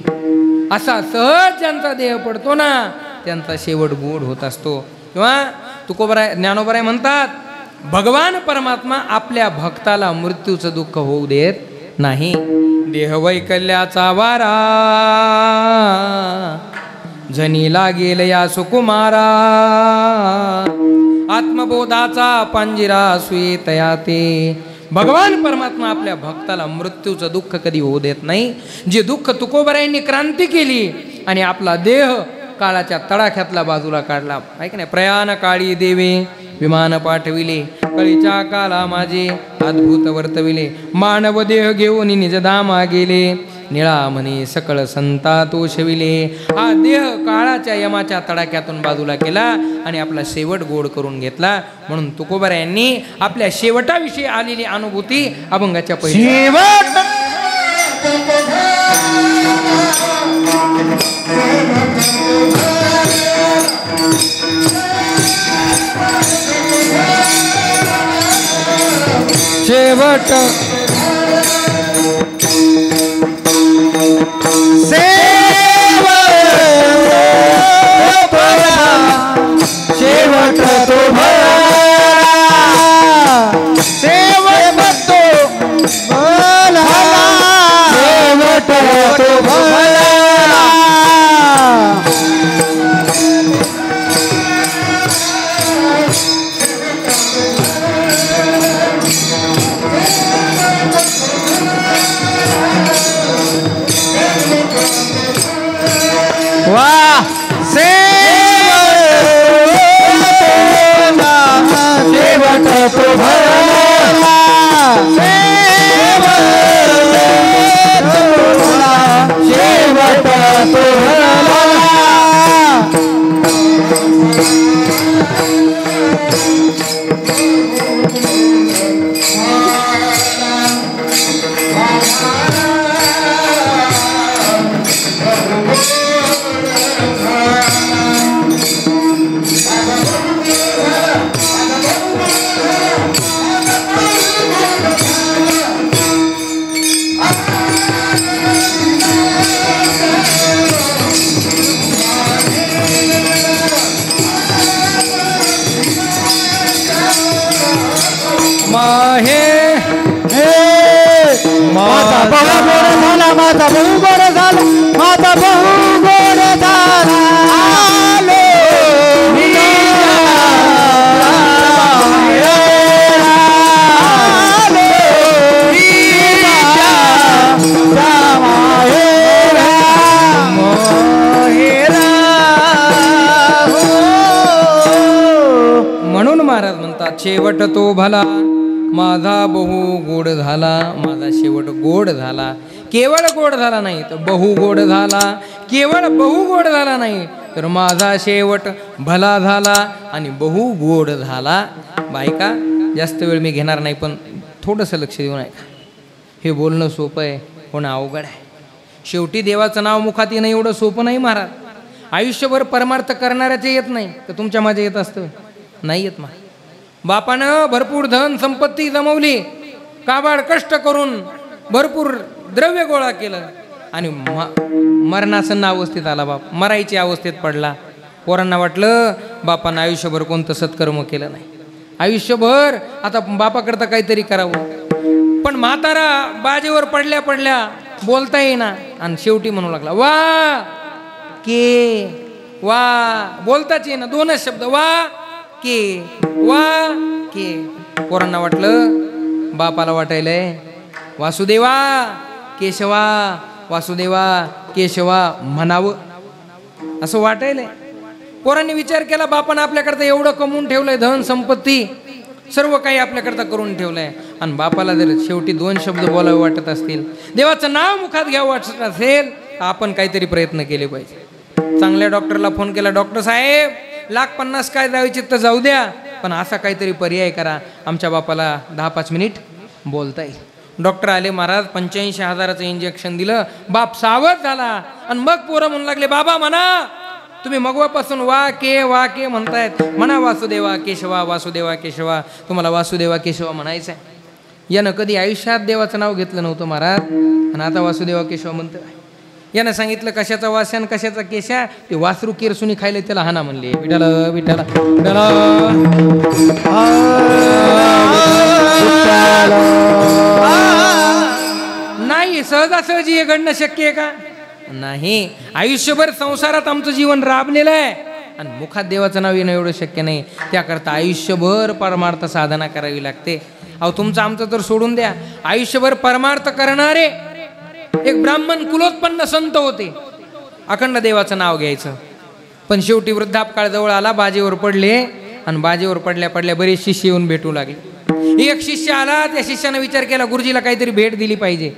असा सहज ज्यांचा देह पडतो ना त्यांचा शेवट गोड होत असतो. किंवा तुकोबराय ज्ञानोबराय म्हणतात, भगवान परमात्मा आपल्या भक्ताला मृत्यूचं दुःख होऊ देत नाही. देह वैकल्याचा वारा जनीला गेल या सुकुमारा. आत्मबोधाचा पांजिरा सुयेतया ते. भगवान परमात्मा आपल्या भक्ताला मृत्यूचं दुःख कधी होऊ देत नाही. जे दुःख तुकोबरायांनी क्रांती केली आणि आपला देह काळाच्या तडाख्यातला बाजूला काढला. ऐक नाही, प्रयाण काळी देवे विमान पाठविले, कळीच्या काला माझे अद्भुत वर्तविले. मानव देह घेऊन निजधामा गेले, निळा म्हणे सकळ संता तोषविले. हा देह काळाच्या यमाच्या तडाख्यातून बाजूला केला आणि आपला शेवट गोड करून घेतला. म्हणून तुकोबरायांनी आपल्या शेवटाविषयी आलेली अनुभूती अभंगाच्या पहिल्या शेवट शेवट तो माता बहु गोड झाला, माता बहु गोड झाला. म्हणून महाराज म्हणतात, शेवट तो भला माझा बहु गोड झाला. माझा शेवट गोड झाला. केवळ गोड झाला नाही तर बहु गोड झाला. केवळ बहु गोड झाला नाही तर माझा शेवट भला झाला आणि बहु गोड झाला. बायका जास्त वेळ मी घेणार नाही, पण थोडंसं लक्ष देऊन ऐका. हे बोलणं सोपं आहे, होणं अवघड आहे. शेवटी देवाचं नाव मुखात येणं एवढं सोपं नाही महाराज. आयुष्यभर परमार्थ करणाऱ्याचे येत नाही तर तुमच्या माझ्या येत असतं नाही येत. मा बापानं भरपूर धन संपत्ती जमवली, काबाड कष्ट करून भरपूर द्रव्य गोळा केलं आणि मरणासन्न अवस्थेत आला. बाप मरायची अवस्थेत पडला. पोरांना वाटलं बापानं आयुष्यभर कोणतं सत्कर्म केलं नाही, आयुष्यभर आता बापाकरता काहीतरी करावं. पण म्हातारा बाजेवर पडल्या पडल्या बोलता येईना आणि शेवटी म्हणू लागला वा के वा. बोलताच येईना, दोनच शब्द वा के वा के. पोरांना वाटलं बापाला वाटायलंय वासुदेवा केशवा वासुदेवा केशवा म्हणावं असं वाटायलंय. पोरांनी विचार केला बापानं आपल्याकडे एवढं कमवून ठेवलंय धन संपत्ती सर्व काही आपल्याकरता करून ठेवलं आहे. आणि बापाला जर शेवटी 2 शब्द बोलावे वाटत असतील, देवाचं नाव मुखात घ्यावं वाटत असेल, तर आपण काहीतरी प्रयत्न केले पाहिजे. चांगल्या डॉक्टरला फोन केला, डॉक्टर साहेब 1,50,000 काय जायचे तर जाऊ द्या, पण असा काहीतरी पर्याय करा, आमच्या बापाला 10-5 मिनिट बोलता येईल. डॉक्टर आले, महाराज 85,000चं इंजेक्शन दिलं. बाप सावध झाला आणि मग पोरं म्हणू लागले, बाबा म्हणा, तुम्ही मगवापासून वा के म्हणतायत, म्हणा वासुदेवा केशवा वासुदेवा केशवा, तुम्हाला वासुदेवा केशवा म्हणायचं आहे. यानं कधी आयुष्यात देवाचं नाव घेतलं नव्हतं महाराज, आणि आता वासुदेवा केशवा म्हणतं. यानं सांगितलं कशाचा वास्यान कशाचा केशा, ते वासरू केरसुनी खायले त्याला हाना म्हणले, विठाल विठाल नाही. सहजासहजी हे घडणं शक्य आहे का? नाही. आयुष्यभर संसारात आमचं जीवन राबलेलं आहे आणि मुखात देवाचं नाव येणं एवढं शक्य नाही. त्याकरता आयुष्यभर परमार्थ साधना करावी लागते. अहो तुमचं आमचं तर सोडून द्या, आयुष्यभर परमार्थ करणारे एक ब्राह्मण कुलोत्पन्न संत होते. अखंड देवाचं नाव घ्यायचं, पण शेवटी वृद्धापकाळ जवळ आला, बाजेवर पडले आणि बाजेवर पडल्या पडल्या बरेच शिष्य येऊन भेटू लागले. एक शिष्य आला, त्या शिष्यानं विचार केला गुरुजीला काहीतरी भेट दिली पाहिजे,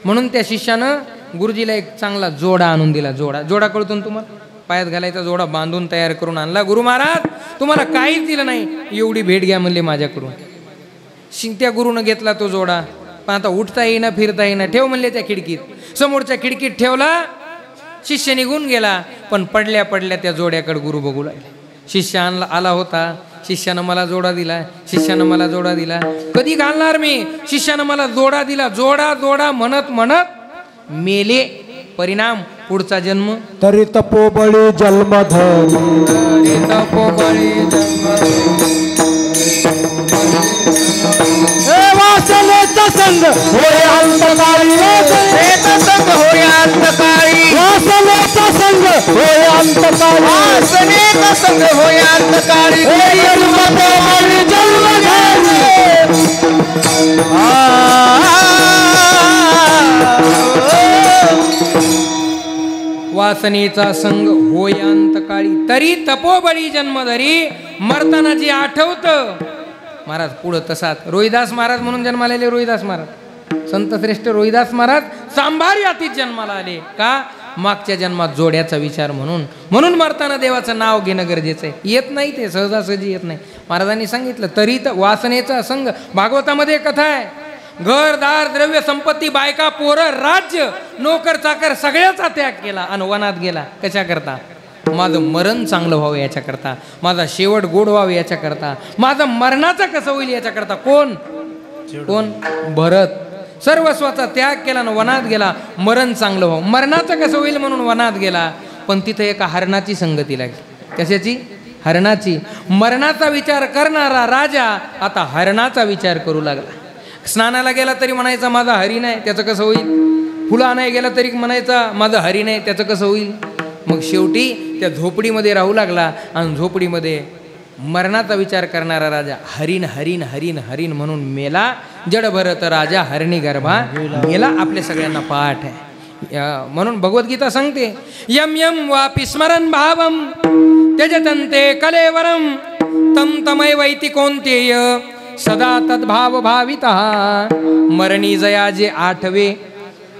म्हणून त्या शिष्यानं गुरुजीला एक चांगला जोडा आणून दिला. जोडा कळतो ना तुम्हाला, पायात घालायचा जोडा बांधून तयार करून आणला. गुरु महाराज तुम्हाला काहीच दिलं नाही, एवढी भेट घ्या म्हणले माझ्याकडून. त्या गुरुनं घेतला तो जोडा, पण आता उठता येईना फिरता येईना, ठेव म्हणले त्या खिडकीत. समोरच्या खिडकीत ठेवला, शिष्य निघून गेला, पण पडल्या पडल्या त्या जोड्याकडे गुरु बघू लागले. शिष्य आला होता, शिष्यानं मला जोडा दिला, शिष्यानं मला जोडा दिला, कधी घालणार मी? शिष्यानं मला जोडा दिला, जोडा जोडा म्हणत म्हणत मेले. परिणाम पुढचा जन्म तरी तपोबळी जन्मधरी, तपोबळी वासनेचा संग होय अंतकाळी, वासनेचा संग होय अंतकाळी, वासनेचा संग होय अंतकाळी, वासनेचा संग होय अंतकाळी, तपोबळी जन्मधरी. वासनेचा संग होय अंतकाळी, तरी तपोबळी जन्मधरी. मरताना जे आठवतं महाराज पुढं तसाच. रोहिदास महाराज म्हणून जन्माला आले. रोहिदास महाराज संत श्रेष्ठ रोहिदास महाराज सांभार यातीत जन्माला आले. का? मागच्या जन्मात जोड्याचा विचार म्हणून. म्हणून मरताना देवाचं नाव घेणं गरजेचं आहे. येत नाही ते सहजासहजी येत नाही. महाराजांनी सांगितलं तरी वासनेचा संग. भागवतामध्ये कथा आहे, घरदार द्रव्य संपत्ती बायका पोरं राज्य नोकर चाकर सगळ्याचा त्याग केला आणि वनात गेला. कशा करता? माझं मरण चांगलं व्हावं याच्याकरता, माझा शेवट गोड व्हावं याच्याकरता, माझं मरणाचं कसं होईल याच्याकरता. कोण? भरत. सर्वस्वाचा त्याग केला आणि वनात गेला, मरण चांगलं व्हावं. मरणाचं कसं होईल म्हणून वनात गेला, पण तिथं एका हरणाची संगती लागली. कशाची? हरणाची. मरणाचा विचार करणारा राजा आता हरणाचा विचार करू लागला. स्नानाला गेला तरी म्हणायचा माझा हरी नाही, त्याचं कसं होईल? फुलं आणायला गेला तरी म्हणायचा माझं हरी नाही, त्याचं कसं होईल? मग शेवटी त्या झोपडीमध्ये राहू लागला आणि झोपडीमध्ये मरणाचा विचार करणारा राजा हरीण हरीण हरीण हरीण म्हणून मेला. जड भरत राजा हरणी गर्भा गेला. आपल्या सगळ्यांना पाठ आहे. म्हणून भगवद्गीता सांगते, यम यम वापि स्मरण भावम त्यजतन्ते कलेवरम तम तमैवैति कौन्तेय सदा तद्भाव भावितः. मरणी जया जे आठवे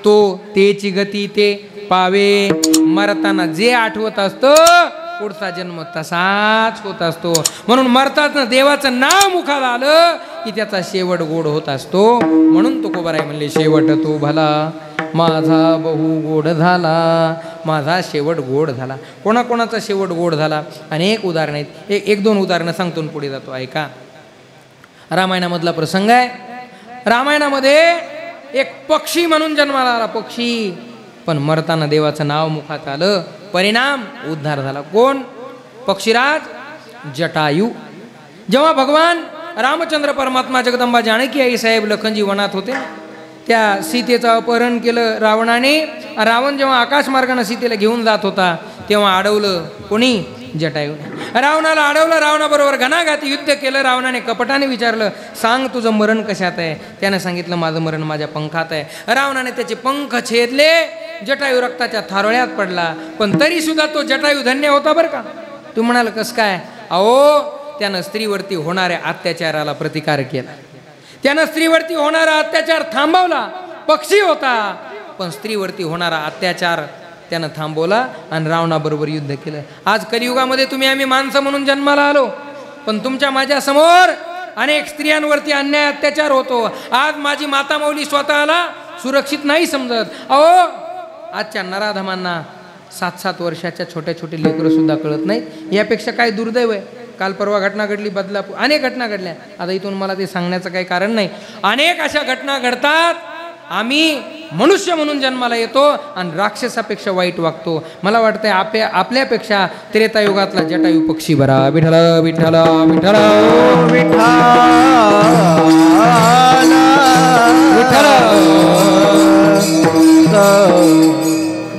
तो तेची गती ते पावे. मरताना जे आठवत असतं पुढचा जन्म तसाच होत असतो. म्हणून मरताना देवाचं नाव मुखात आलं की त्याचा शेवट गोड होत असतो. म्हणून तुकोबाराय म्हणले, शेवट तो भला माझा बहु गोड झाला, माझा शेवट गोड झाला. कोणाकोणाचा शेवट गोड झाला? अनेक उदाहरणं आहेत. एक दोन उदाहरणं सांगतो आणि पुढे जातो. ऐका. रामायणामधला प्रसंग आहे. रामायणामध्ये एक पक्षी म्हणून जन्माला आला. पक्षी. पण मरताना देवाचं नाव मुखात आलं, परिणाम उद्धार झाला. कोण? पक्षीराज जटायू. जेव्हा भगवान रामचंद्र परमात्मा जगदंबा जानकी आई साहेब लखनजी वनात होते, त्या सीतेचं अपहरण केलं रावणाने. रावण जेव्हा आकाशमार्गाने सीतेला घेऊन जात होता तेव्हा अडवलं कोणी? जटायू. रावणाला अडवलं. रावणाबरोबर घणाघाती युद्ध केलं. रावणाने कपटाने विचारलं, सांग तुझं मरण कशात आहे? त्याने सांगितलं, माझं मरण माझ्या पंखात आहे. रावणाने त्याचे पंख छेदले. जटायू रक्ताच्या थारोळ्यात पडला. पण तरी सुद्धा तो जटायू धन्य होता बरं का. तू म्हणाल कसं काय? अहो त्यानं स्त्रीवरती होणाऱ्या अत्याचाराला प्रतिकार केला. त्यानं स्त्रीवरती होणारा अत्याचार थांबवला. पक्षी होता पण स्त्रीवरती होणारा अत्याचार त्यानं थांबवला आणि रावणाबरोबर युद्ध केलं. आज कलियुगामध्ये तुम्ही आम्ही माणसं म्हणून जन्माला आलो, पण तुमच्या माझ्या समोर अनेक स्त्रियांवरती अन्याय अत्याचार होतो. आज माझी माता माऊली स्वतःला सुरक्षित नाही समजत. अहो, आजच्या नराधमांना 7-7 वर्षाच्या छोट्या छोटे लेकरं सुद्धा कळत नाहीत. यापेक्षा काय दुर्दैव आहे. काल परवा घटना घडली बदलापूर, अनेक घटना घडल्या. आता इथून मला ते सांगण्याचं काही कारण नाही. अनेक अशा घटना घडतात. आम्ही मनुष्य म्हणून जन्माला येतो आणि राक्षसापेक्षा वाईट वागतो. मला वाटतंय आपल्यापेक्षा त्रेतायुगातला जटायू पक्षी बरा. विठ्ठल विठ्ठल विठ्ठल विठ्ठल.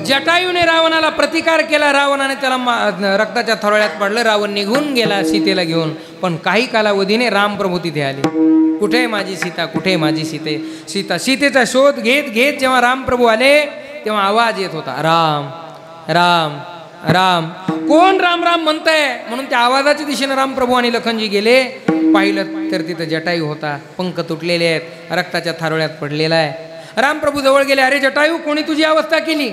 जटायूने रावणाला प्रतिकार केला. रावणाने त्याला रक्ताच्या थरोळ्यात पडलं. रावण निघून गेला सीतेला घेऊन. पण काही कालावधीने रामप्रभू तिथे आले. कुठे माझी सीता, कुठे माझी सीता. सीतेचा शोध घेत घेत जेव्हा रामप्रभू आले तेव्हा आवाज येत होता, राम राम राम. कोण राम राम म्हणतंय म्हणून त्या आवाजाच्या दिशेने रामप्रभू आणि लखनजी गेले. पाहिलं तर तिथं जटायू होता. पंख तुटलेले आहेत, रक्ताच्या थारोळ्यात पडलेला आहे. रामप्रभू जवळ गेले. अरे जटायू, कोणी तुझी अवस्था केली?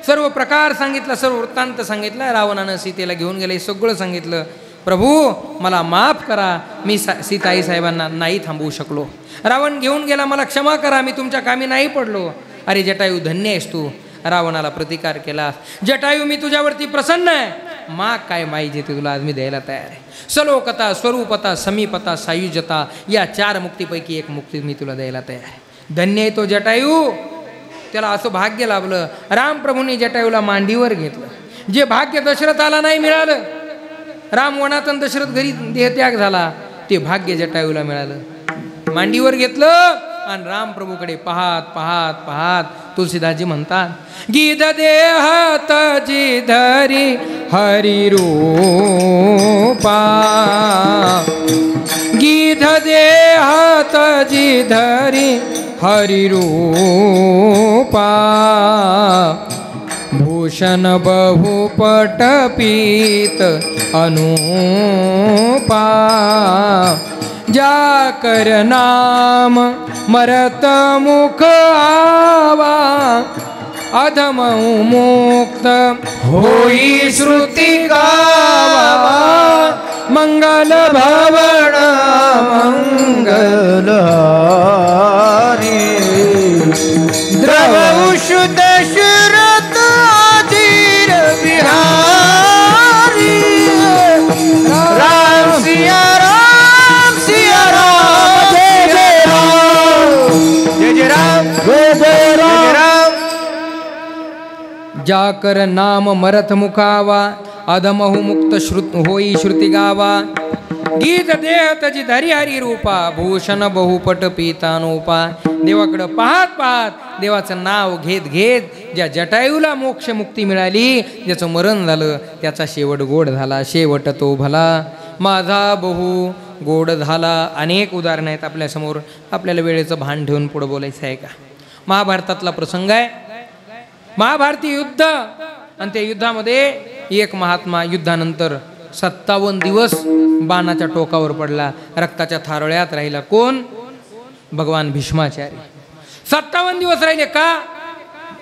सर्व प्रकार सांगितला, सर्व वृत्तांत सांगितला. रावणानं सीतेला घेऊन गेले, सगळं सांगितलं. प्रभू मला माफ करा, मी सीताई साहेबांना नाही थांबवू शकलो. रावण घेऊन गेला, मला क्षमा करा, मी तुमच्या कामी नाही पडलो. अरे जटायू, धन्य आहेस तू, रावणाला प्रतिकार केला. जटायू, मी तुझ्यावरती प्रसन्न आहे. माग काय माहिती ते तुला आज मी द्यायला तयार आहे. सलोकता, स्वरूपता, समीपता, सायुज्यता या 4 मुक्तीपैकी एक मुक्ती मी तुला द्यायला तयार आहे. धन्य आहे तो जटायू. त्याला असं भाग्य लाभलं. रामप्रभूंनी जटायूला मांडीवर घेतलं. जे भाग्य दशरथाला नाही मिळालं, राम वनात आणि दशरथ घरी देहत्याग झाला, ते भाग्य जटायूला मिळालं. मांडीवर घेतलं आणि रामप्रभूकडे पाहात पाहात पाहात तुलसीदासजी म्हणतात, गीध देहात जी धरी हरी रूपा, गीध देहात जी धरी हरी रूपा, भूषण बहुपट पीत अनुपा, जाकर नाम मरत मुख आवा, अधम मुक्त होई श्रुति गावा, मंगल भवन मंगल द्रव शुद्ध दशरथ धीर बिहारी, राम सिया राम सिया राम, जय जय राम जय जय राम जय जय राम. जाकर नाम मरथ मुखावा, अधमहु मुक्त होई श्रुति गावा, गीत देह तजी धरी हरी रूपा, भूषण बहुपट पीतानोपा. देवाकडं पाहत पाहत, देवाचं नाव घेत घेत ज्या जटायूला मोक्ष मुक्ती मिळाली, ज्याचं मरण झालं, त्याचा शेवट गोड झाला. शेवट तो भला माझा बहु गोड झाला. अनेक उदाहरणं आहेत आपल्यासमोर. आपल्याला वेळेचं भान ठेवून पुढं बोलायचं आहे का? महाभारतातला प्रसंग आहे. महाभारती युद्ध, आणि त्या युद्धामध्ये एक महात्मा युद्धानंतर 57 दिवस बाणाच्या टोकावर पडला, रक्ताच्या थारोळ्यात राहिला. कोण? भगवान भीष्माचार्य. 57 दिवस राहिले. का?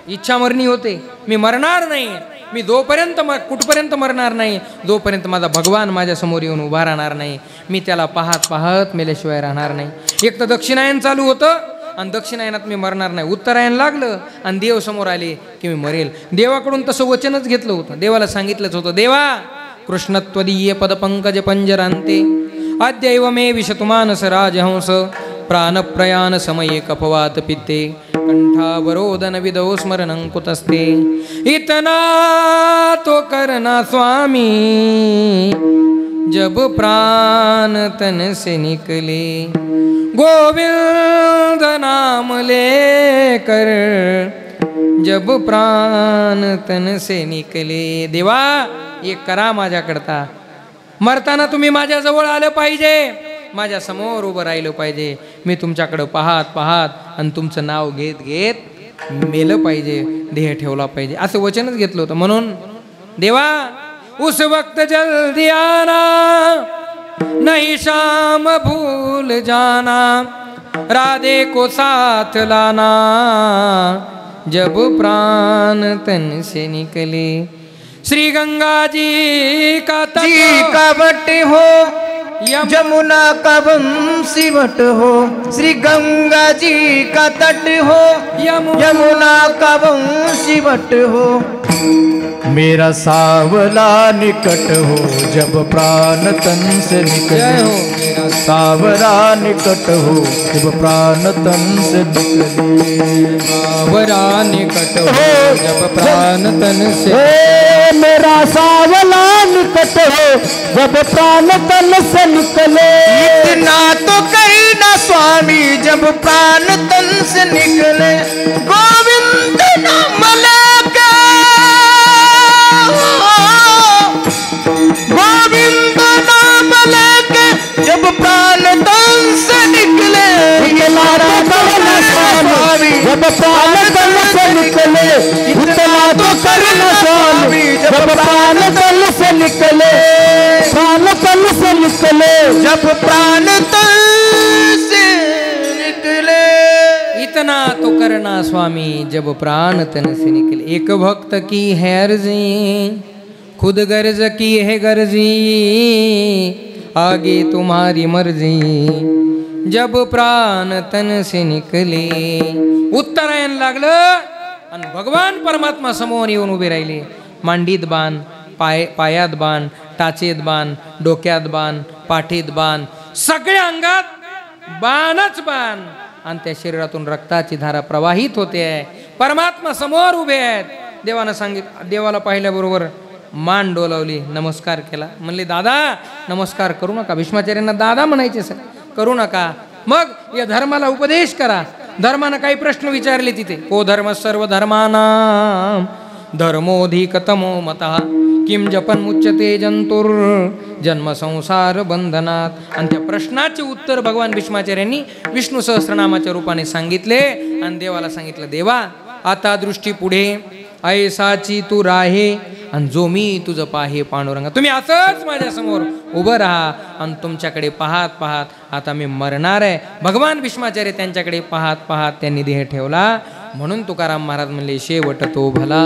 इच्छा मरणी होते. मी मरणार नाही, मी जोपर्यंत कुठपर्यंत मरणार नाही, जोपर्यंत माझा भगवान माझ्या समोर येऊन उभा राहणार नाही, मी त्याला पाहत पाहत मेल्याशिवाय राहणार नाही. एक तर दक्षिणायन चालू होतं, आणि दक्षिणायनात मी मरणार नाही. उत्तरायण लागलं आणि देव समोर आले की मी मरेल. देवाकडून तसं वचनच घेतलं होतं. देवाला सांगितलंच होतं, देवा कृष्णत्वदीय पदपंकज पंजरांते अद्यैव मे विशतुमानस राजहंस, प्राणप्रयाण समये कफवात पित्ते, कंठावरोदन विदो स्मरणं कुतस्ते, इतना तो करना स्वामी, जब प्राण तन से निकले, गोविंद नाम लेकर जब प्राण तन से निकले. देवा एक करा माझ्याकडता. मरताना तुम्ही माझ्याजवळ आलं पाहिजे, माझ्या समोर उभं राहिलं पाहिजे. मी तुमच्याकडं पाहत पाहत आणि तुमचं नाव घेत घेत मेलं पाहिजे, देह ठेवला पाहिजे, असं वचनच घेतलं होतं. म्हणून देवा उस वक्त जल्दी आना, नहीं शाम भूल जाना, राधे को साथ लाना, जब प्राण तन से निकले। श्री गंगा जी का वट हो, यमुना का वंशीवट हो, श्री गंगा जी का तट हो, यमुना का वंशीवट हो। मेरा सावला निकट हो, जब प्राण तन से निकले हो। मेरा सावरा निकट हो, जब प्राण तन से निकले। सावरा निकट हो, जब प्राण तन से। मेरा सावला निकट हो, जब प्राण तन से निकले। इतना तो करना स्वामी, जब प्राण तन से निकले। गोविंद नाम लेके, गोविंद नाम लेके, जब प्राण तन से निकले। जब प्राण तन से निकले, इतना तो करना स्वामी, जब प्राण तन से निकले। प्राण तन से निकले, जब प्राण तन से निकले। इतना तो करना स्वामी, जब प्राण तन से निकले। एक भक्त की है अर्जी, खुद गर्ज की है गर्जी, आगे तुम्हारी मर्जी, जब प्राण तन से निकले। उत्तरायण लागलं आणि भगवान परमात्मा समोर येऊन उभे राहिले. मांडीत बाण, पायात बाण, टाचेत बाण, डोक्यात बाण, पाठीत बाण, सगळ्या अंगात बाणच बाण, आणि त्या शरीरातून रक्ताची धारा प्रवाहित होते आहे. परमात्मा समोर उभे आहेत. देवानं सांगितलं, देवाला पाहिल्याबरोबर मान डोलावली, नमस्कार केला. म्हणले दादा नमस्कार करू नका. भीष्माचार्यांना दादा म्हणायचे सर, करू नका. मग या धर्माला उपदेश करा. धर्मानं काही प्रश्न विचारले तिथे. को धर्म सर्व धर्मानां धर्मोधिकतमो मतः, किम जपन मुच्यते जंतुर जन्म संसार बंधनात. आणि त्या प्रश्नाचे उत्तर भगवान भीष्माचार्यांनी विष्णू सहस्रनामाच्या रूपाने सांगितले. आणि देवाला सांगितलं, देवा आता दृष्टी पुढे ऐसाची तू राहे, आणि जो मी तुझं पाहे पांडुरंगा. तुम्ही असंच माझ्यासमोर उभं राहा. आणि तुमच्याकडे पाहत पाहत आता मी मरणार आहे. भगवान भीष्माचार्य त्यांच्याकडे पाहत पाहत त्यांनी देह ठेवला. म्हणून तुकाराम महाराज म्हणले, शेवट तो भला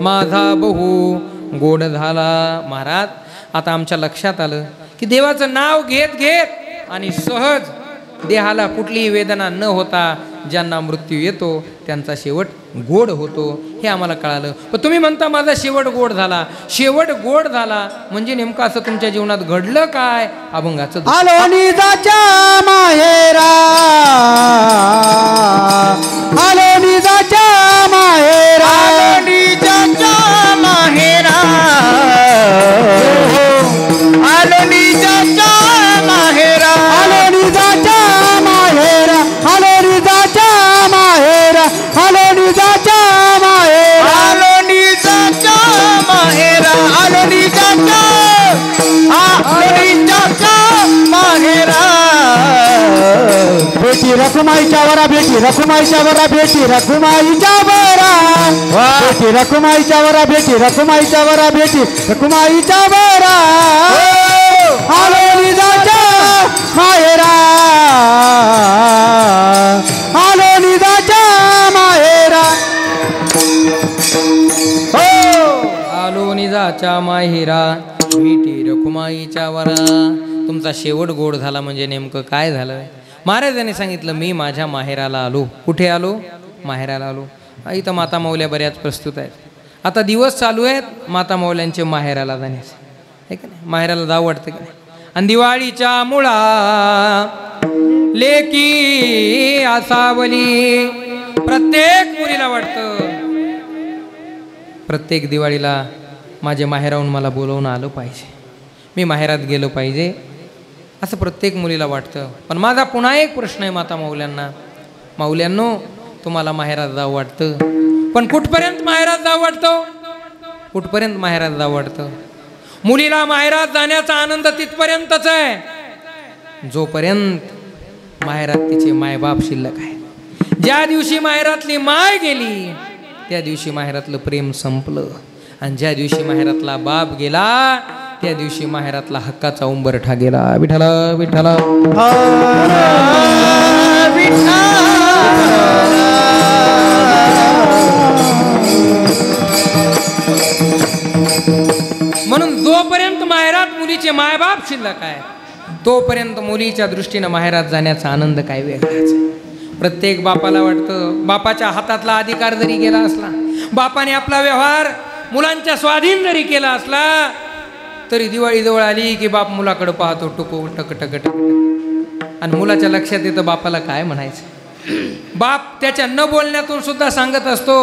माझा बहु गोड झाला. महाराज आता आमच्या लक्षात आलं की देवाचं नाव घेत घेत आणि सहज देहाला कुठलीही वेदना न होता ज्यांना मृत्यू येतो त्यांचा शेवट गोड होतो, हे आम्हाला कळालं. पण तुम्ही म्हणता माझा शेवट गोड झाला. शेवट गोड झाला म्हणजे नेमकं असं तुमच्या जीवनात घडलं काय? अभंगाचं आलो निजाच्या माहेरा, आलो निजाच्या माहेरा, आलो निजाच्या माहेरा, आलो निजाच्या माहेरा, आलो निजाच्या माहेरा, आलो निजाच्या माहेरा, आलो निजाच्या माहेरा, आलो निजाच्या माहेरा, आलो निजाच्या, आलो निजाच्या माहेरा. बेटी रखुमाईच्या वरा, बेटी रखुमाईच्या वरा, बेटी रखुमाईच्या वरा, बेटी रखुमाईच्या वरा, बेटी रखुमाईच्या वरा, बेटी रखुमाईच्या वरा. आलो निजाच्या माहेरा, आलो निजाच्या माहेरा. आलो निजाच्या माहेरा, भेटी रखुमाईच्या वरा. तुमचा शेवट गोड झाला म्हणजे नेमकं काय झालं? महाराजांनी सांगितलं, मी माझ्या माहेराला आलो. कुठे आलो? माहेराला आलो. इथं माता मौल्या बऱ्याच प्रस्तुत आहेत. आता दिवस चालू आहेत माता मौल्यांचे माहेराला जाण्याचे, आहे का नाही? माहेराला जावं वाटतं की नाही? आणि दिवाळीच्या मुळा लेकी असावली, प्रत्येक मुलीला वाटतं प्रत्येक दिवाळीला माझ्या माहेराहून मला बोलवून आलं पाहिजे, मी माहेरात गेलो पाहिजे, असं प्रत्येक मुलीला वाटतं. पण माझा पुन्हा एक प्रश्न आहे माता मौल्यांना. मौल्यांनो, तुम्हाला माहेरात जावं वाटतं, पण कुठपर्यंत माहेरात जावं वाटतं? कुठपर्यंत माहेरात जावं वाटतं? मुलीला माहेरात जाण्याचा आनंद तिथपर्यंतच आहे जोपर्यंत माहेरात तिचे मायबाप शिल्लक आहे. ज्या दिवशी माहेरातली माय गेली त्या दिवशी माहेरातलं प्रेम संपलं. आणि ज्या दिवशी माहेरातला बाप गेला त्या दिवशी माहेरातला हक्काचा उंबरठा गेला. विठ्ठला विठ्ठला म्हणून जोपर्यंत माहेरात मुलीचे मायबाप शिल्लक आहे तोपर्यंत मुलीच्या दृष्टीनं माहेरात जाण्याचा आनंद काय वेगळाच. प्रत्येक बापाला वाटतं बापाच्या हातातला अधिकार जरी गेला असला, बापाने आपला व्यवहार मुलांच्या स्वाधीन जरी केला असला, तरी दिवाळी जवळ आली की बाप मुलाकडे पाहतो टुकू टक टक टक, आणि मुलाच्या लक्षात येतं बापाला काय म्हणायचं. बाप त्याच्या न बोलण्यातून सुद्धा सांगत असतो,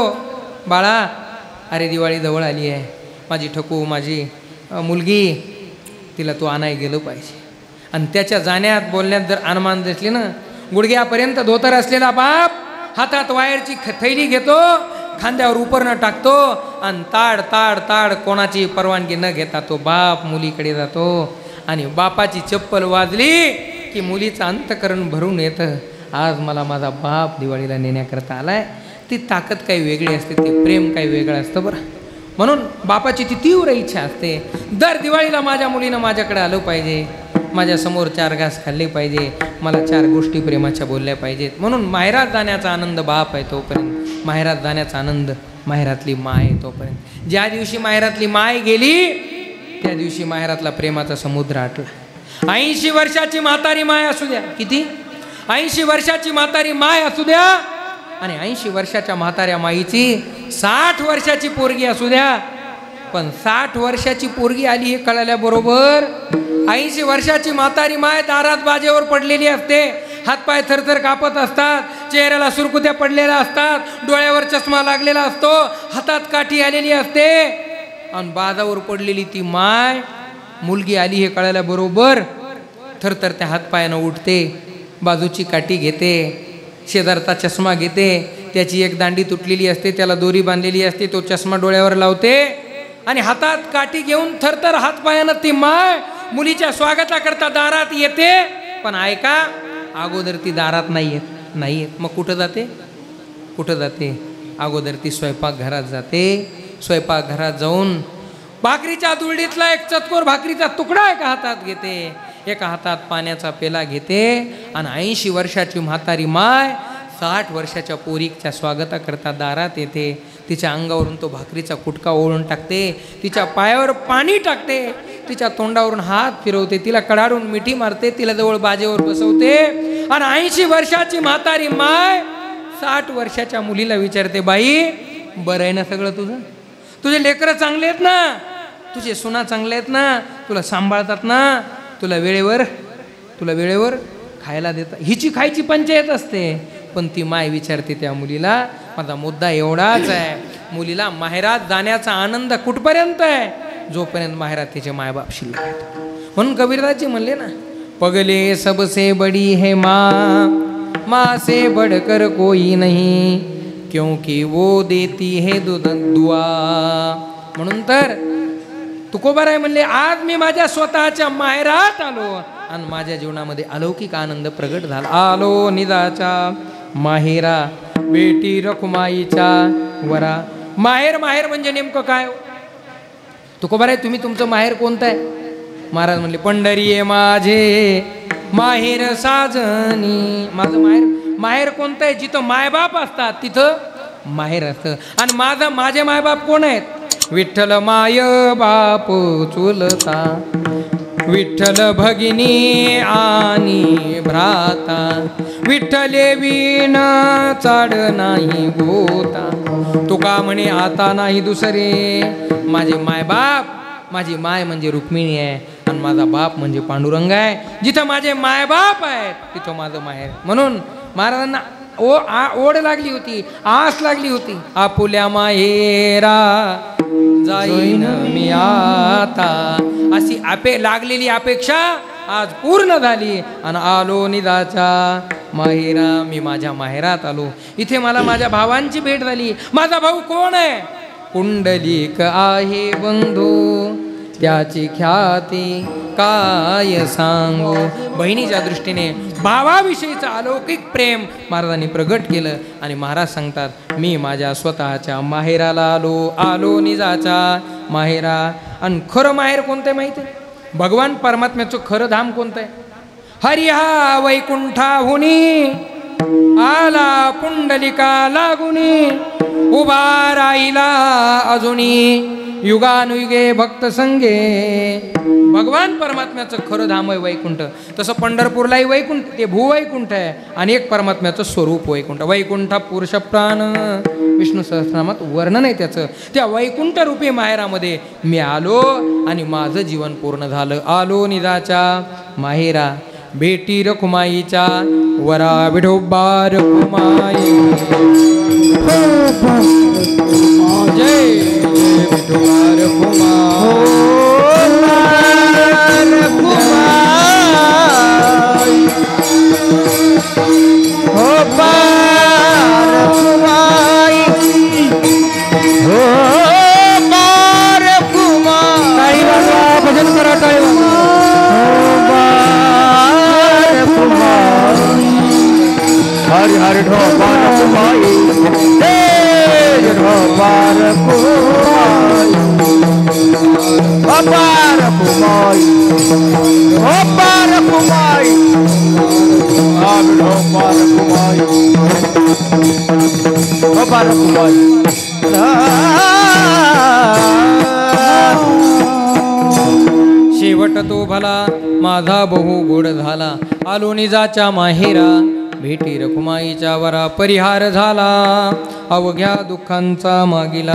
बाळा अरे दिवाळी जवळ आली आहे, माझी ठकू माझी मुलगी तिला तू आणाय गेलं पाहिजे. आणि त्याच्या जाण्यात बोलण्यात जर अनुमान दिसले ना, गुडघ्यापर्यंत धोतर असलेला बाप हातात वायरची थैली घेतो, खांद्यावर उपरणं टाकतो आणि ताड ताड ताड कोणाची परवानगी न घेता तो बाप मुलीकडे जातो. आणि बापाची चप्पल वाजली की मुलीचं अंतकरण भरून येतं, आज मला माझा बाप दिवाळीला नेण्याकरता आलाय. ती ताकद काही वेगळी असते, ते प्रेम काही वेगळं असतं बरं. म्हणून बापाची ती तीव्र इच्छा असते, दर दिवाळीला माझ्या मुलीनं माझ्याकडे आलं पाहिजे, माझ्यासमोर 4 घास खाल्ले पाहिजे, मला 4 गोष्टी प्रेमाच्या बोलल्या पाहिजेत. म्हणून माहेरात जाण्याचा आनंद बाप आहे तोपर्यंत, माहेरात जाण्याचा आनंद माहेरातली माय आहे तोपर्यंत. ज्या दिवशी माहेरातली माय गेली त्या दिवशी माहेरातला प्रेमाचा समुद्र आटला. 80 वर्षाची म्हातारी माय असू द्या, किती 80 वर्षाची म्हातारी माय असू द्या, आणि 80 वर्षाच्या म्हाताऱ्या माईची 60 वर्षाची पोरगी असू द्या, पण 60 वर्षाची पोरगी आली हे कळाल्याबरोबर 80 वर्षाची म्हातारी माय दारात बाजेवर पडलेली असते, हातपाय थरथर कापत असतात, चेहऱ्याला सुरकुत्या पडलेल्या असतात, डोळ्यावर चष्मा लागलेला असतो, हातात काठी आलेली असते, आणि बाजावर पडलेली ती माय मुलगी आली हे कळाल्याबरोबर थरथर त्या हातपायानं उठते, बाजूची काठी घेते, शेजारचा चष्मा घेते, त्याची एक दांडी तुटलेली असते त्याला दोरी बांधलेली असते, तो चष्मा डोळ्यावर लावते आणि हातात काठी घेऊन थरथर हातपायानं ती माय मुलीच्या स्वागताकरता दारात येते. पण ऐका, अगोदर ती दारात नाही येत. मग कुठं जाते? कुठं जाते? अगोदर ती स्वयंपाकघरात जाते. स्वयंपाकघरात जाऊन भाकरीच्या दुरडीतला एक चतकोर भाकरीचा तुकडा एका हातात घेते, एका हातात पाण्याचा पेला घेते, आणि 80 वर्षाची म्हातारी माय 60 वर्षाच्या पोरीच्या स्वागताकरता दारात येते. तिच्या अंगावरून तो भाकरीचा कुटका ओळून टाकते, तिच्या पायावर पाणी टाकते, तिच्या तोंडावरून हात फिरवते, तिला कडाडून मिठी मारते, तिला जवळ बाजेवर बसवते, आणि 80 वर्षाची म्हातारी माय 60 वर्षाच्या मुलीला विचारते, बाई बरं आहे ना सगळं तुझं? तुझे लेकरं चांगले आहेत ना? तुझे सुना चांगले आहेत ना? तुला सांभाळतात ना? तुला वेळेवर खायला देतात? हिची खायची पंचायत असते, पण ती माय विचारते त्या मुलीला. माझा मुद्दा एवढाच आहे, मुलीला माहेरात जाण्याचा आनंद कुठपर्यंत आहे? जोपर्यंत माहेरात तिचे मायबाप शिल्लक आहेत. म्हणून कबीरदासजी म्हणले ना, पगले सबसे बडी है माँ से बढ़कर कोई नहीं, क्योंकि वो देती है दुआ. म्हणून तर तुकोबाराय म्हणले, आज मी माझ्या स्वतःच्या माहेरात आलो आणि माझ्या जीवनामध्ये अलौकिक आनंद प्रगट झाला. आलो निजाच्या माहेरा, बेटी रखुमाईच्या वरा. माहेर म्हणजे नेमकं काय? तुकोबाराय तुम्ही तुमचं माहेर कोणतं आहे? महाराज म्हणले, पंढरी आहे माझे माहेर साजनी. माझं माहेर कोणतं आहे? जिथं मायबाप असतात तिथं माहेर असतं. आणि माझे मायबाप कोण आहेत? विठ्ठल माय बाप चुलता, विठ्ठल भगिनी आणि भ्राता, विठ्ठले विण चाड नाही गोता. तुका म्हणे आता नाही दुसरे. माझे मायबाप, माझी माय म्हणजे रुक्मिणी आहे आणि माझा बाप म्हणजे पांडुरंग आहे. जिथं माझे मायबाप आहेत तिथं माझं माहेर. म्हणून महाराजांना ओढ लागली होती, आस लागली होती, आपुल्या माहेरा जाईन मी आता. अशी लागलेली अपेक्षा आज पूर्ण झाली आणि आलो निजाच्या माहेरा. मी माझ्या माहेरात आलो. इथे मला माझ्या भावांची भेट झाली. माझा भाऊ कोण आहे? कुंडलिक आहे बंधू, त्याची ख्याती काय सांगू. बहिणीच्या दृष्टीने भावाविषयीचं अलौकिक प्रेम महाराजांनी प्रगट केलं आणि महाराज सांगतात मी माझ्या स्वतःच्या माहेराला आलो निजाच्या माहेरा. आणि खरं माहेर कोणतं आहे माहिती आहे? भगवान परमात्म्याचं खरं धाम कोणतं आहे? हरी हा वैकुंठाहुनी आला पुंडलिका लागुनी उभा राहिला अजुनी युगानुयुगे भक्त संगे. भगवान परमात्म्याचं खरं धाम आहे वैकुंठ. तसं पंढरपूरलाही वैकुंठ ते भूवैकुंठ आहे आणि एक परमात्म्याचं स्वरूप वैकुंठ. वैकुंठ पुरुष प्राण विष्णू सहस्रनामात वर्णन आहे त्याचं. त्या वैकुंठ रूपी माहेरामध्ये मी आलो आणि माझं जीवन पूर्ण झालं. आलो निजाच्या माहेरा भेटी रखुमाईच्या वरा विठोबा रखुमाई. जय विठोबा रखुमाई. भजन करा टाळी. हरि हरि ढोबार कुमाई ढोबार कुमाई ढोबार कुमाई ढोबार कुमाई ढोबार कुमाई ढोबार कुमाई. शेवट तो भला माझा बहु गोड झाला. आलो निजाच्या माहेरा भेटी रखुमाईच्या वरा परिहार झाला अवघ्या दुःखांचा मागिला.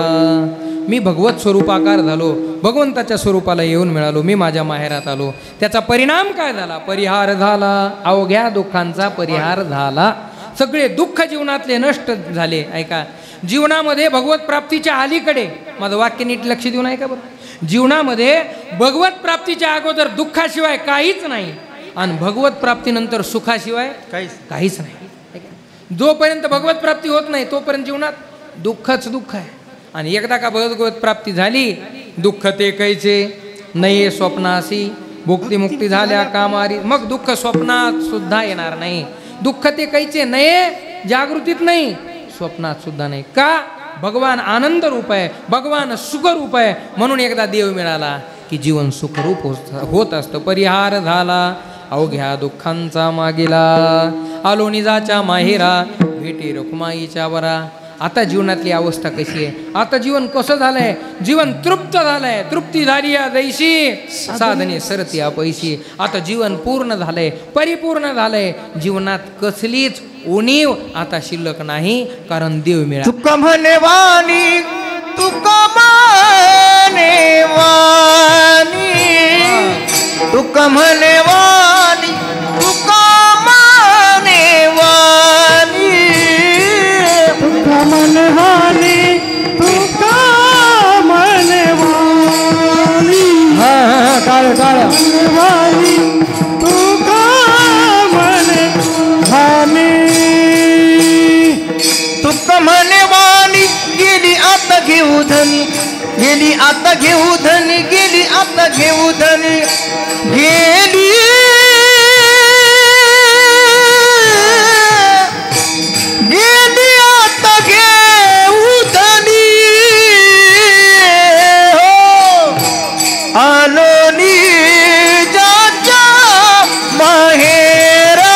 मी भगवत स्वरूपाकार झालो. भगवंताच्या स्वरूपाला येऊन मिळालो. मी माझ्या माहेरात आलो. त्याचा परिणाम काय झाला? परिहार झाला. अवघ्या दुःखांचा परिहार झाला. सगळे दुःख जीवनातले नष्ट झाले. ऐका, जीवनामध्ये भगवत प्राप्तीच्या अलीकडे माझं वाक्य नीट लक्ष देऊन ऐका बरं. जीवनामध्ये भगवत प्राप्तीच्या अगोदर दुःखाशिवाय काहीच नाही आणि भगवत प्राप्तीनंतर सुखाशिवाय काहीच नाही. जोपर्यंत भगवत प्राप्ती होत नाही तोपर्यंत जीवनात दुःखच दुःख आहे. आणि एकदा का भगवत प्राप्ती झाली दुःख ते कैचे नये स्वप्नासी भुक्ती झाल्या कामारी. मग दुःख स्वप्नात सुद्धा येणार नाही. दुःख ते कैचे नये जागृतीत नाही स्वप्नात सुद्धा नाही. का? भगवान आनंद रूप आहे. भगवान सुखरूप आहे. म्हणून एकदा देव मिळाला की जीवन सुखरूप होत असतं. परिहार झाला अवघ्या दुःखांचा मागिला. आलो निजाच्या माहेरा भेटी रखुमाईच्या वरा. आता जीवनातली अवस्था कशी आहे? आता जीवन कसं झालंय? जीवन तृप्त झालंय. तृप्ती झाली या दैशी साधने सरती अपैशी. आता जीवन पूर्ण झालंय, परिपूर्ण झालंय. जीवनात कसलीच उणीव आता शिल्लक नाही, कारण देव मिळाला. तुका म्हणे वाणी तुका म्हणे वाणी तुका म्हणे वाणी तुका म्हणे वाणी तुका म्हणे वाणी तुका म्हणे वाणी. हा टाळ टाळ वाणी तुका म्हणे वाणी. तुका म्हणे वाणी गेली आता घेऊ धनी गेली आता घेऊ धनी गेली आता घेऊ धनी गेली गेली आता घेऊ धनी. हो आलो निजाच्या माहेरा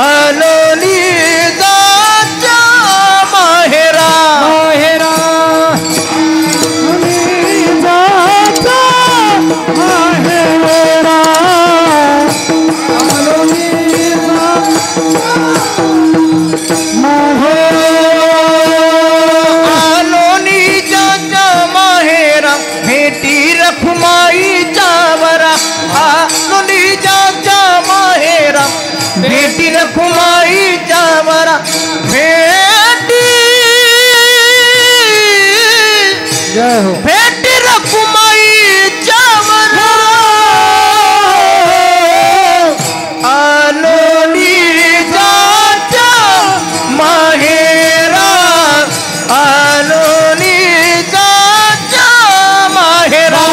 आलो निजाच्या माहेरा. माहेरा जाता माहेरा आलो निजा आलो निजाच्या माहेरा भेटी रखुमाईच्या वरा. आलो निजाच्या माहेरा भेटी रखुमाईच्या वरा. भेटी जय हो. भेटी रखुमाईच्या वरा. आलो निजाच्या माहेरा आलो निजाच्या माहेरा.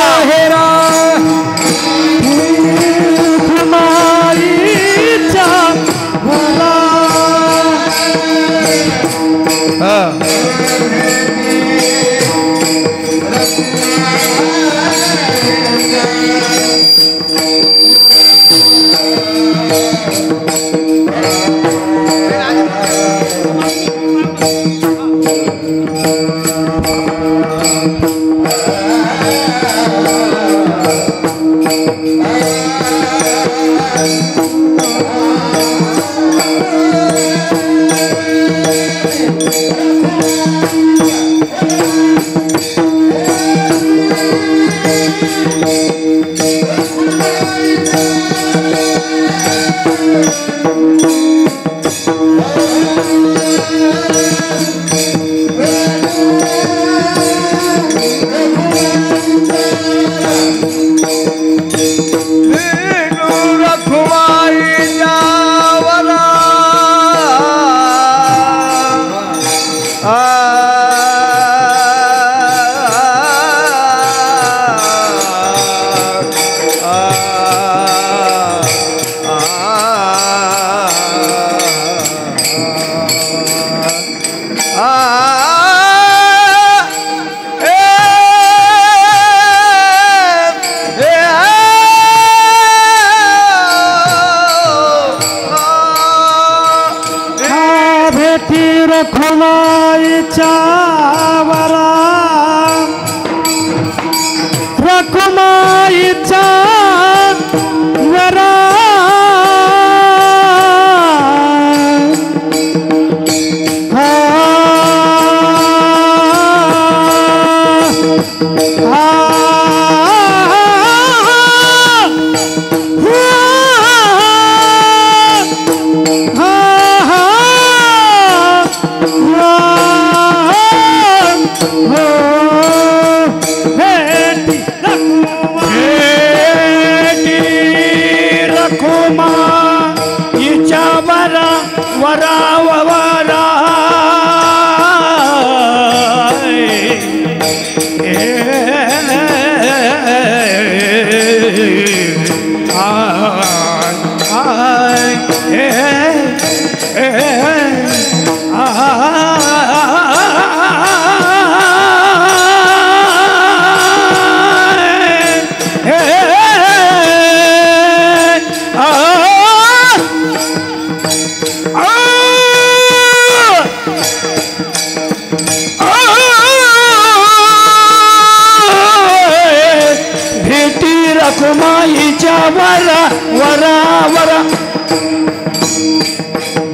रखुमाईच्या वरा वरा वरा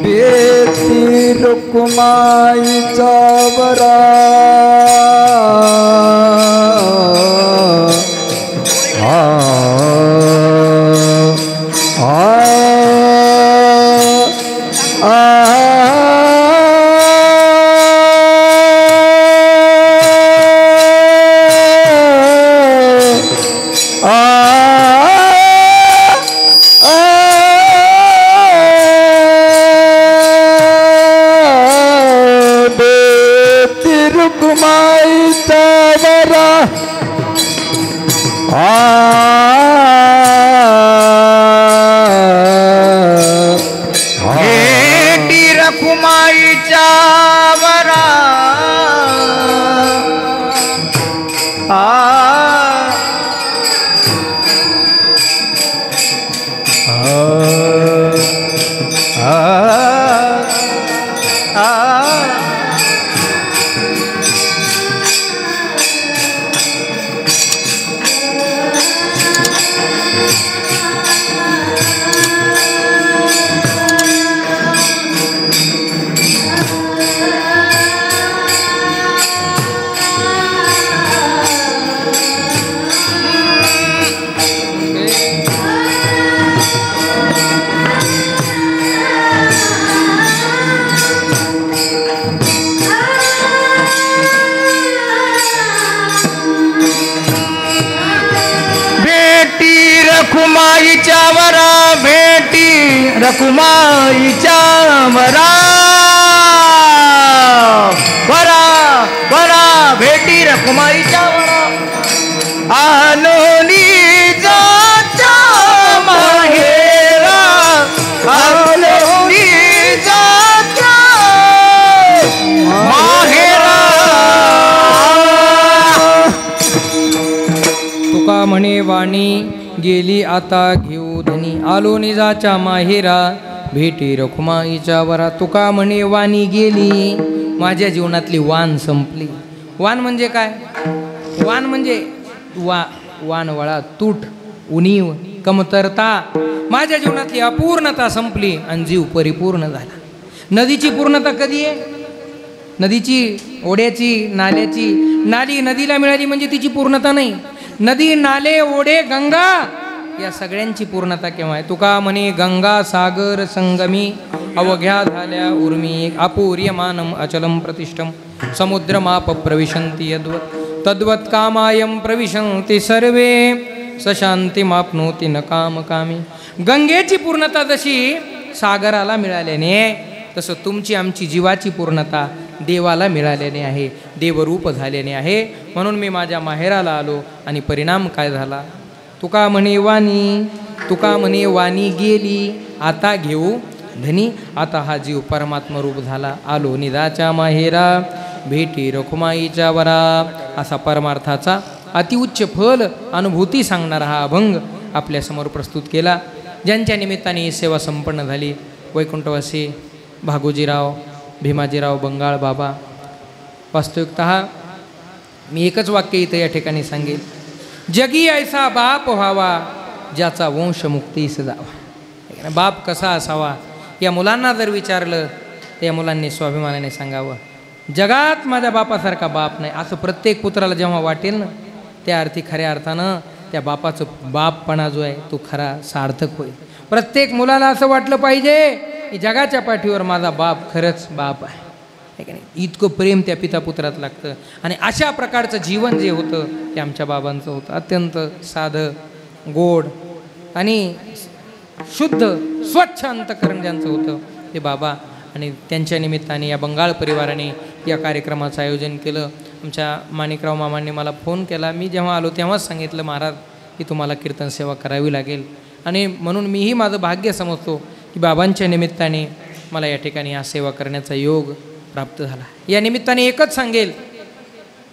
बेटी रखुमाईच्या वरा रखुमाईच्या वरा भेटी रखुमाईच्या वरा वरा वरा भेटी रखुमाईच्या वरा आलोनी जाच्या माहेरा आलोनी जाच्या माहेरा तुका म्हणे वाणी गेली आता घेऊ धनी आलो निजाच्या माहेरा भेटी रखुमाईच्या वरा. तुका म्हणे वाणी गेली माझ्या जीवनातली वान संपली. वान म्हणजे काय? वान म्हणजे वानवळा तूट उणीव कमतरता. माझ्या जीवनातली अपूर्णता संपली आणि जीव परिपूर्ण झाला. नदीची पूर्णता कधी आहे? नदीची, ओढ्याची, नाल्याची, नाली नदीला मिळाली म्हणजे तिची पूर्णता नाही. नदी, नाले, ओढे, गंगा या सगळ्यांची पूर्णता केव्हा आहे? तुका म्हणे गंगा सागर संगमी अवघ्या झाल्या उर्मी अपूर्यमानम अचलम प्रतिष्ठम समुद्रमाप प्रविशन्ति यद्वत् तद्वत् कामायम प्रविशन्ति सर्वे सशांतिमाप्नोति न कामकामी. गंगेची पूर्णता जशी सागराला मिळाल्याने तसं तुमची आमची जीवाची पूर्णता देवाला मिळाल्याने आहे, देवरूप झाल्याने आहे. म्हणून मी माझ्या माहेराला आलो आणि परिणाम काय झाला? तुका म्हणे वाणी गेली आता घेऊ धनी. आता हा जीव परमात्मा रूप झाला. आलो निदाच्या माहेरा भेटी रखुमाईच्या वरा. असा परमार्थाचा अतिउच्च फल अनुभूती सांगणारा हा अभंग आपल्यासमोर प्रस्तुत केला. ज्यांच्या निमित्ताने ही सेवा संपन्न झाली. वैकुंठवासी भागोजीराव भीमाजीराव बंगाळ बाबा. वास्तविकतः मी एकच वाक्य इथं या ठिकाणी सांगेल. जगी ऐसा बाप व्हावा ज्याचा वंश मुक्तीस जावा. बाप कसा असावा या मुलांना जर विचारलं तर या मुलांनी स्वाभिमानाने सांगावं, जगात माझ्या बापासारखा बाप नाही. असं प्रत्येक पुत्राला जेव्हा वाटेल ना, त्या अर्थी खऱ्या अर्थानं त्या बापाचं बापपणा जो आहे तो खरा सार्थक होईल. प्रत्येक मुलाला असं वाटलं पाहिजे की जगाच्या पाठीवर माझा बाप खरंच बाप आहे, की नाही. इतकं प्रेम त्या पिता पुत्रात लागतं. आणि अशा प्रकारचं जीवन जे होतं ते आमच्या बाबांचं होतं. अत्यंत साधं, गोड आणि शुद्ध स्वच्छ अंतकरण ज्यांचं होतं ते बाबा. आणि त्यांच्या निमित्ताने या बंगाळ परिवाराने या कार्यक्रमाचं आयोजन केलं. आमच्या माणिकराव मामांनी मला फोन केला. मी जेव्हा आलो तेव्हाच सांगितलं, महाराज की तुम्हाला कीर्तन सेवा करावी लागेल. आणि म्हणून मीही माझं भाग्य समजतो की बाबांच्या निमित्ताने मला या ठिकाणी हा सेवा करण्याचा योग प्राप्त झाला. या निमित्ताने एकच सांगेल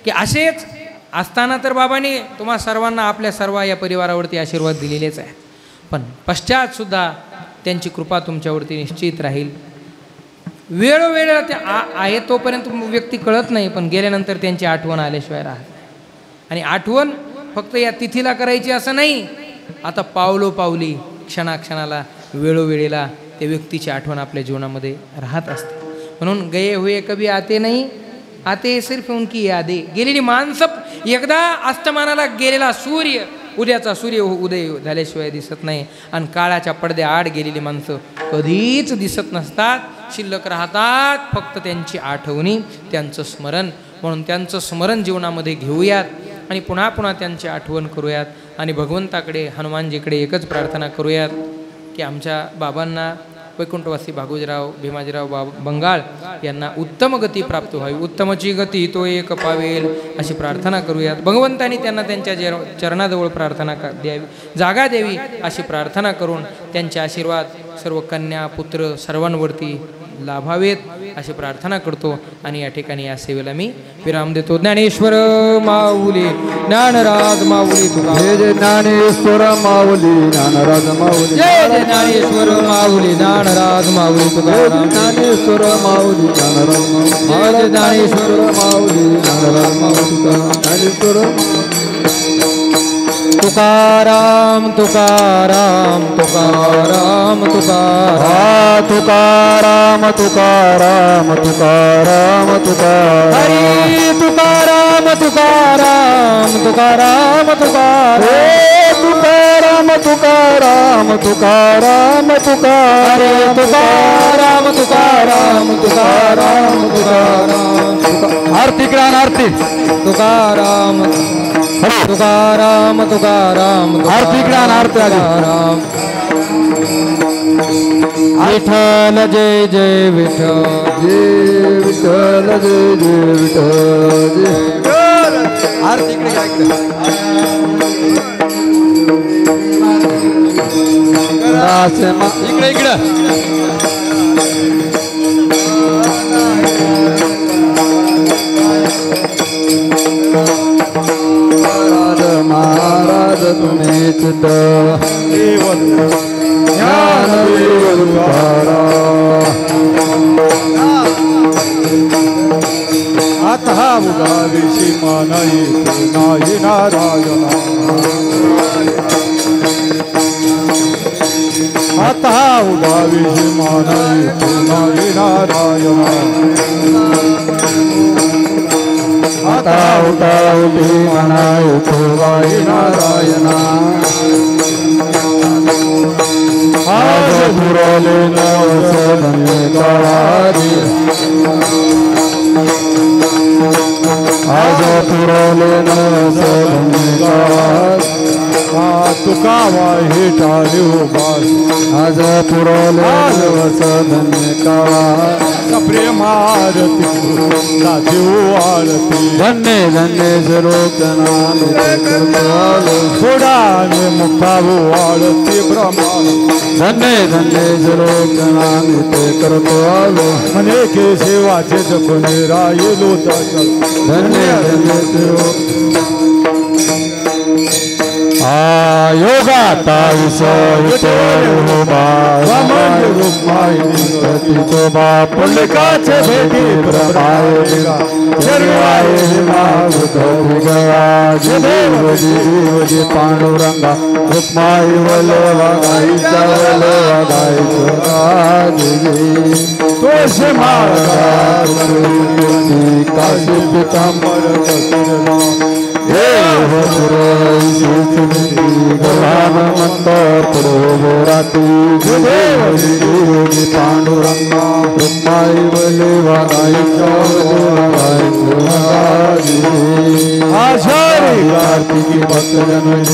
की असेच असताना तर बाबांनी तुम्हा सर्वांना आपल्या सर्व या परिवारावरती आशीर्वाद दिलेलेच आहेत, पण पश्चातसुद्धा त्यांची कृपा तुमच्यावरती निश्चित राहील. वेळोवेळेला ते आहे तोपर्यंत व्यक्ती कळत नाही, पण गेल्यानंतर त्यांची आठवण आल्याशिवाय राहत नाही. आणि आठवण फक्त या तिथीला करायची असं नाही, आता पावलोपावली क्षणाक्षणाला वेळोवेळेला त्या व्यक्तीची आठवण आपल्या जीवनामध्ये राहत असते. म्हणून गये हुए कभी आते नाही, आते सिर्फ उनकी यादे. गेलेली माणसं, एकदा अस्तमानाला गेलेला सूर्य उद्याचा सूर्य उदय झाल्याशिवाय दिसत नाही. आणि काळाच्या पडद्या आड गेलेली माणसं कधीच दिसत नसतात, शिल्लक राहतात फक्त त्यांची आठवणी, त्यांचं स्मरण. म्हणून त्यांचं स्मरण जीवनामध्ये घेऊयात आणि पुन्हा पुन्हा त्यांची आठवण करूयात. आणि भगवंताकडे, हनुमानजीकडे एकच प्रार्थना करूयात की आमच्या बाबांना, वैकुंठवासी भागोजीराव भीमाजीराव बंगाळ यांना उत्तम गती प्राप्त व्हावी, उत्तमची गती तो एक पावेल अशी प्रार्थना करूयात. भगवंतांनी त्यांना त्यांच्या चरणाजवळ प्रार्थना द्यावी, जागा द्यावी अशी प्रार्थना करून त्यांचे आशीर्वाद सर्व कन्या पुत्र सर्वांवरती लाभावेत अशी प्रार्थना करतो. आणि या ठिकाणी या सेवेला मी विराम देतो. ज्ञानेश्वर माऊली ज्ञानराज माऊली तुका, जय जय ज्ञानेश्वर माऊली ज्ञानराज माऊली, जय जय ज्ञानेश्वर माऊली ज्ञानराज माऊली तुका, ज्ञानेश्वर माऊली ज्ञानराज माऊली, जय ज्ञानेश्वर माऊली ज्ञानराज माऊली, ज्ञानेश्वर तुकाराम तुकाराम तुकाराम तुकाराम तुकाराम तुकाराम तुकाराम तुकाराम, हरी तुकाराम तुकाराम तुकाराम तुकाराम, तुकाराम तुकाराम तुकाराम तुकाराम, तुकाराम तुकाराम तुकाराम तुकाराम, आरती ग्रान आरती तुकाराम तुकाराम तुकाराम, आरती ग्रान आरती तुकाराम. विठ्ठल जय जय विठ्ठल, जय विठ्ठल जय जय विठ्ठल, जय आरती इकडे घ्या, इकडे. इकडे इकडे महाराज तुम्ही चित ज्ञान आता उगाविषी मानाई नाही नारायण, आता उभावी मानाई पुनाई नारायणा आता उठावली मनाई पुनाई नारायणा आज पुरवले नवसधन्य काळारी आज पुरवले नवसधन्य काळारी तुका वाही टाळी उभास आज पुरवले नवसधन्य काळारी प्रेमारती जीव आरती धन्य धन्य सरोकनाले सोडाने मुक्ताभू आरती ब्रह्मा धन्य धन्य सरोकनाले ते करतो आलो म्हणे के सेवाचे जपणे राहिलो धन्य धन्य सरोक योगाता विषयितो बाप पुंडकाचे भेटी प्रभावेगा शर्वाये गया देव जी पांडुरंगा रुक्माई वले वागाईचा वले वागाईचो तोष मार्गा काशी पितांबर देव मंतर पुरोराती देव पांडुरंगा रुक्माई वले वागाईचा आषाढी कार्तिकी भक्तजन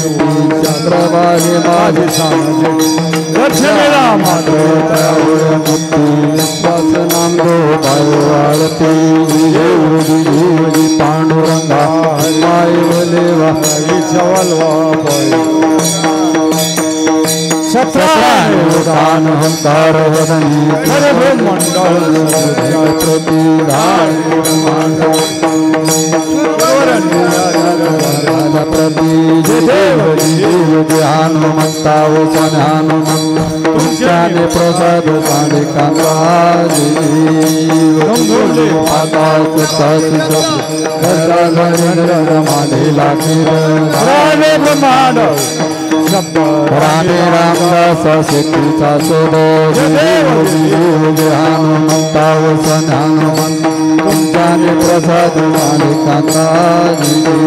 चंद्रबाहे माझे सामाजिक दर्शनेला मात्र मुक्ती विश्वास नाम दो पायो आरती देवजी पांडुरंगा माय वले वाईचा वलवा पाय सत्रान हंकार वदनी सर्व मंडल प्रतिधान प्रति देव हनुमंता वचन हनुमंत तुमच्याने प्रसाद साडे कांदाजी माने लागे ब्रह्मांड राणे रामदास शेतीचा सोदो हनुमंता वचन हनुमंत तुमच्याने प्रसाद साडे कांदाजी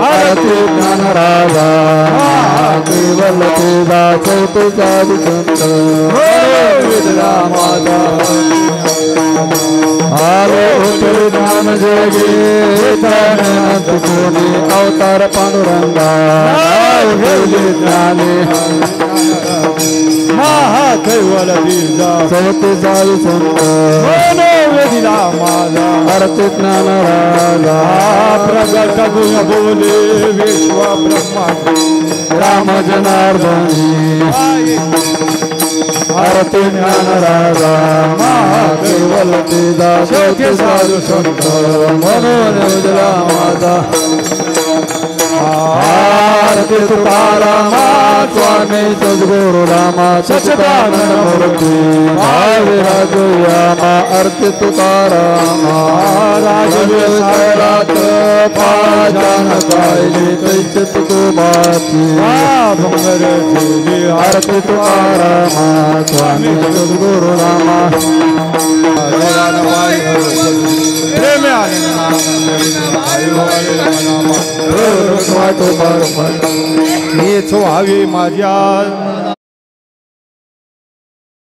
आरती ज्ञान राजा केवल तेजा चौथे साधु संत माता आलो होते ज्ञान जगे तनंत कोणी अवतार पांडुरंगा ज्ञाने महादैवल दिजा चौथे साधु संत वेदिला माझा आरती ज्ञान राजा प्रगट गुण बोले विश्व ब्रह्मा राम जनार्दनी आरती ज्ञान राजा महादेवल तेजा चौथे साधु संत मनोन उजला माझा आरती तुकारामा स्वामी सद्गुरु रामा सच्चिदानंद मूर्ती भाविराजयामा आरती तुकारामा राजवेशात पाजान कायले तैच तुकोबाची आरती तुकारामा स्वामी सद्गुरु रामा प्रेम हेच व्हावी माझ्या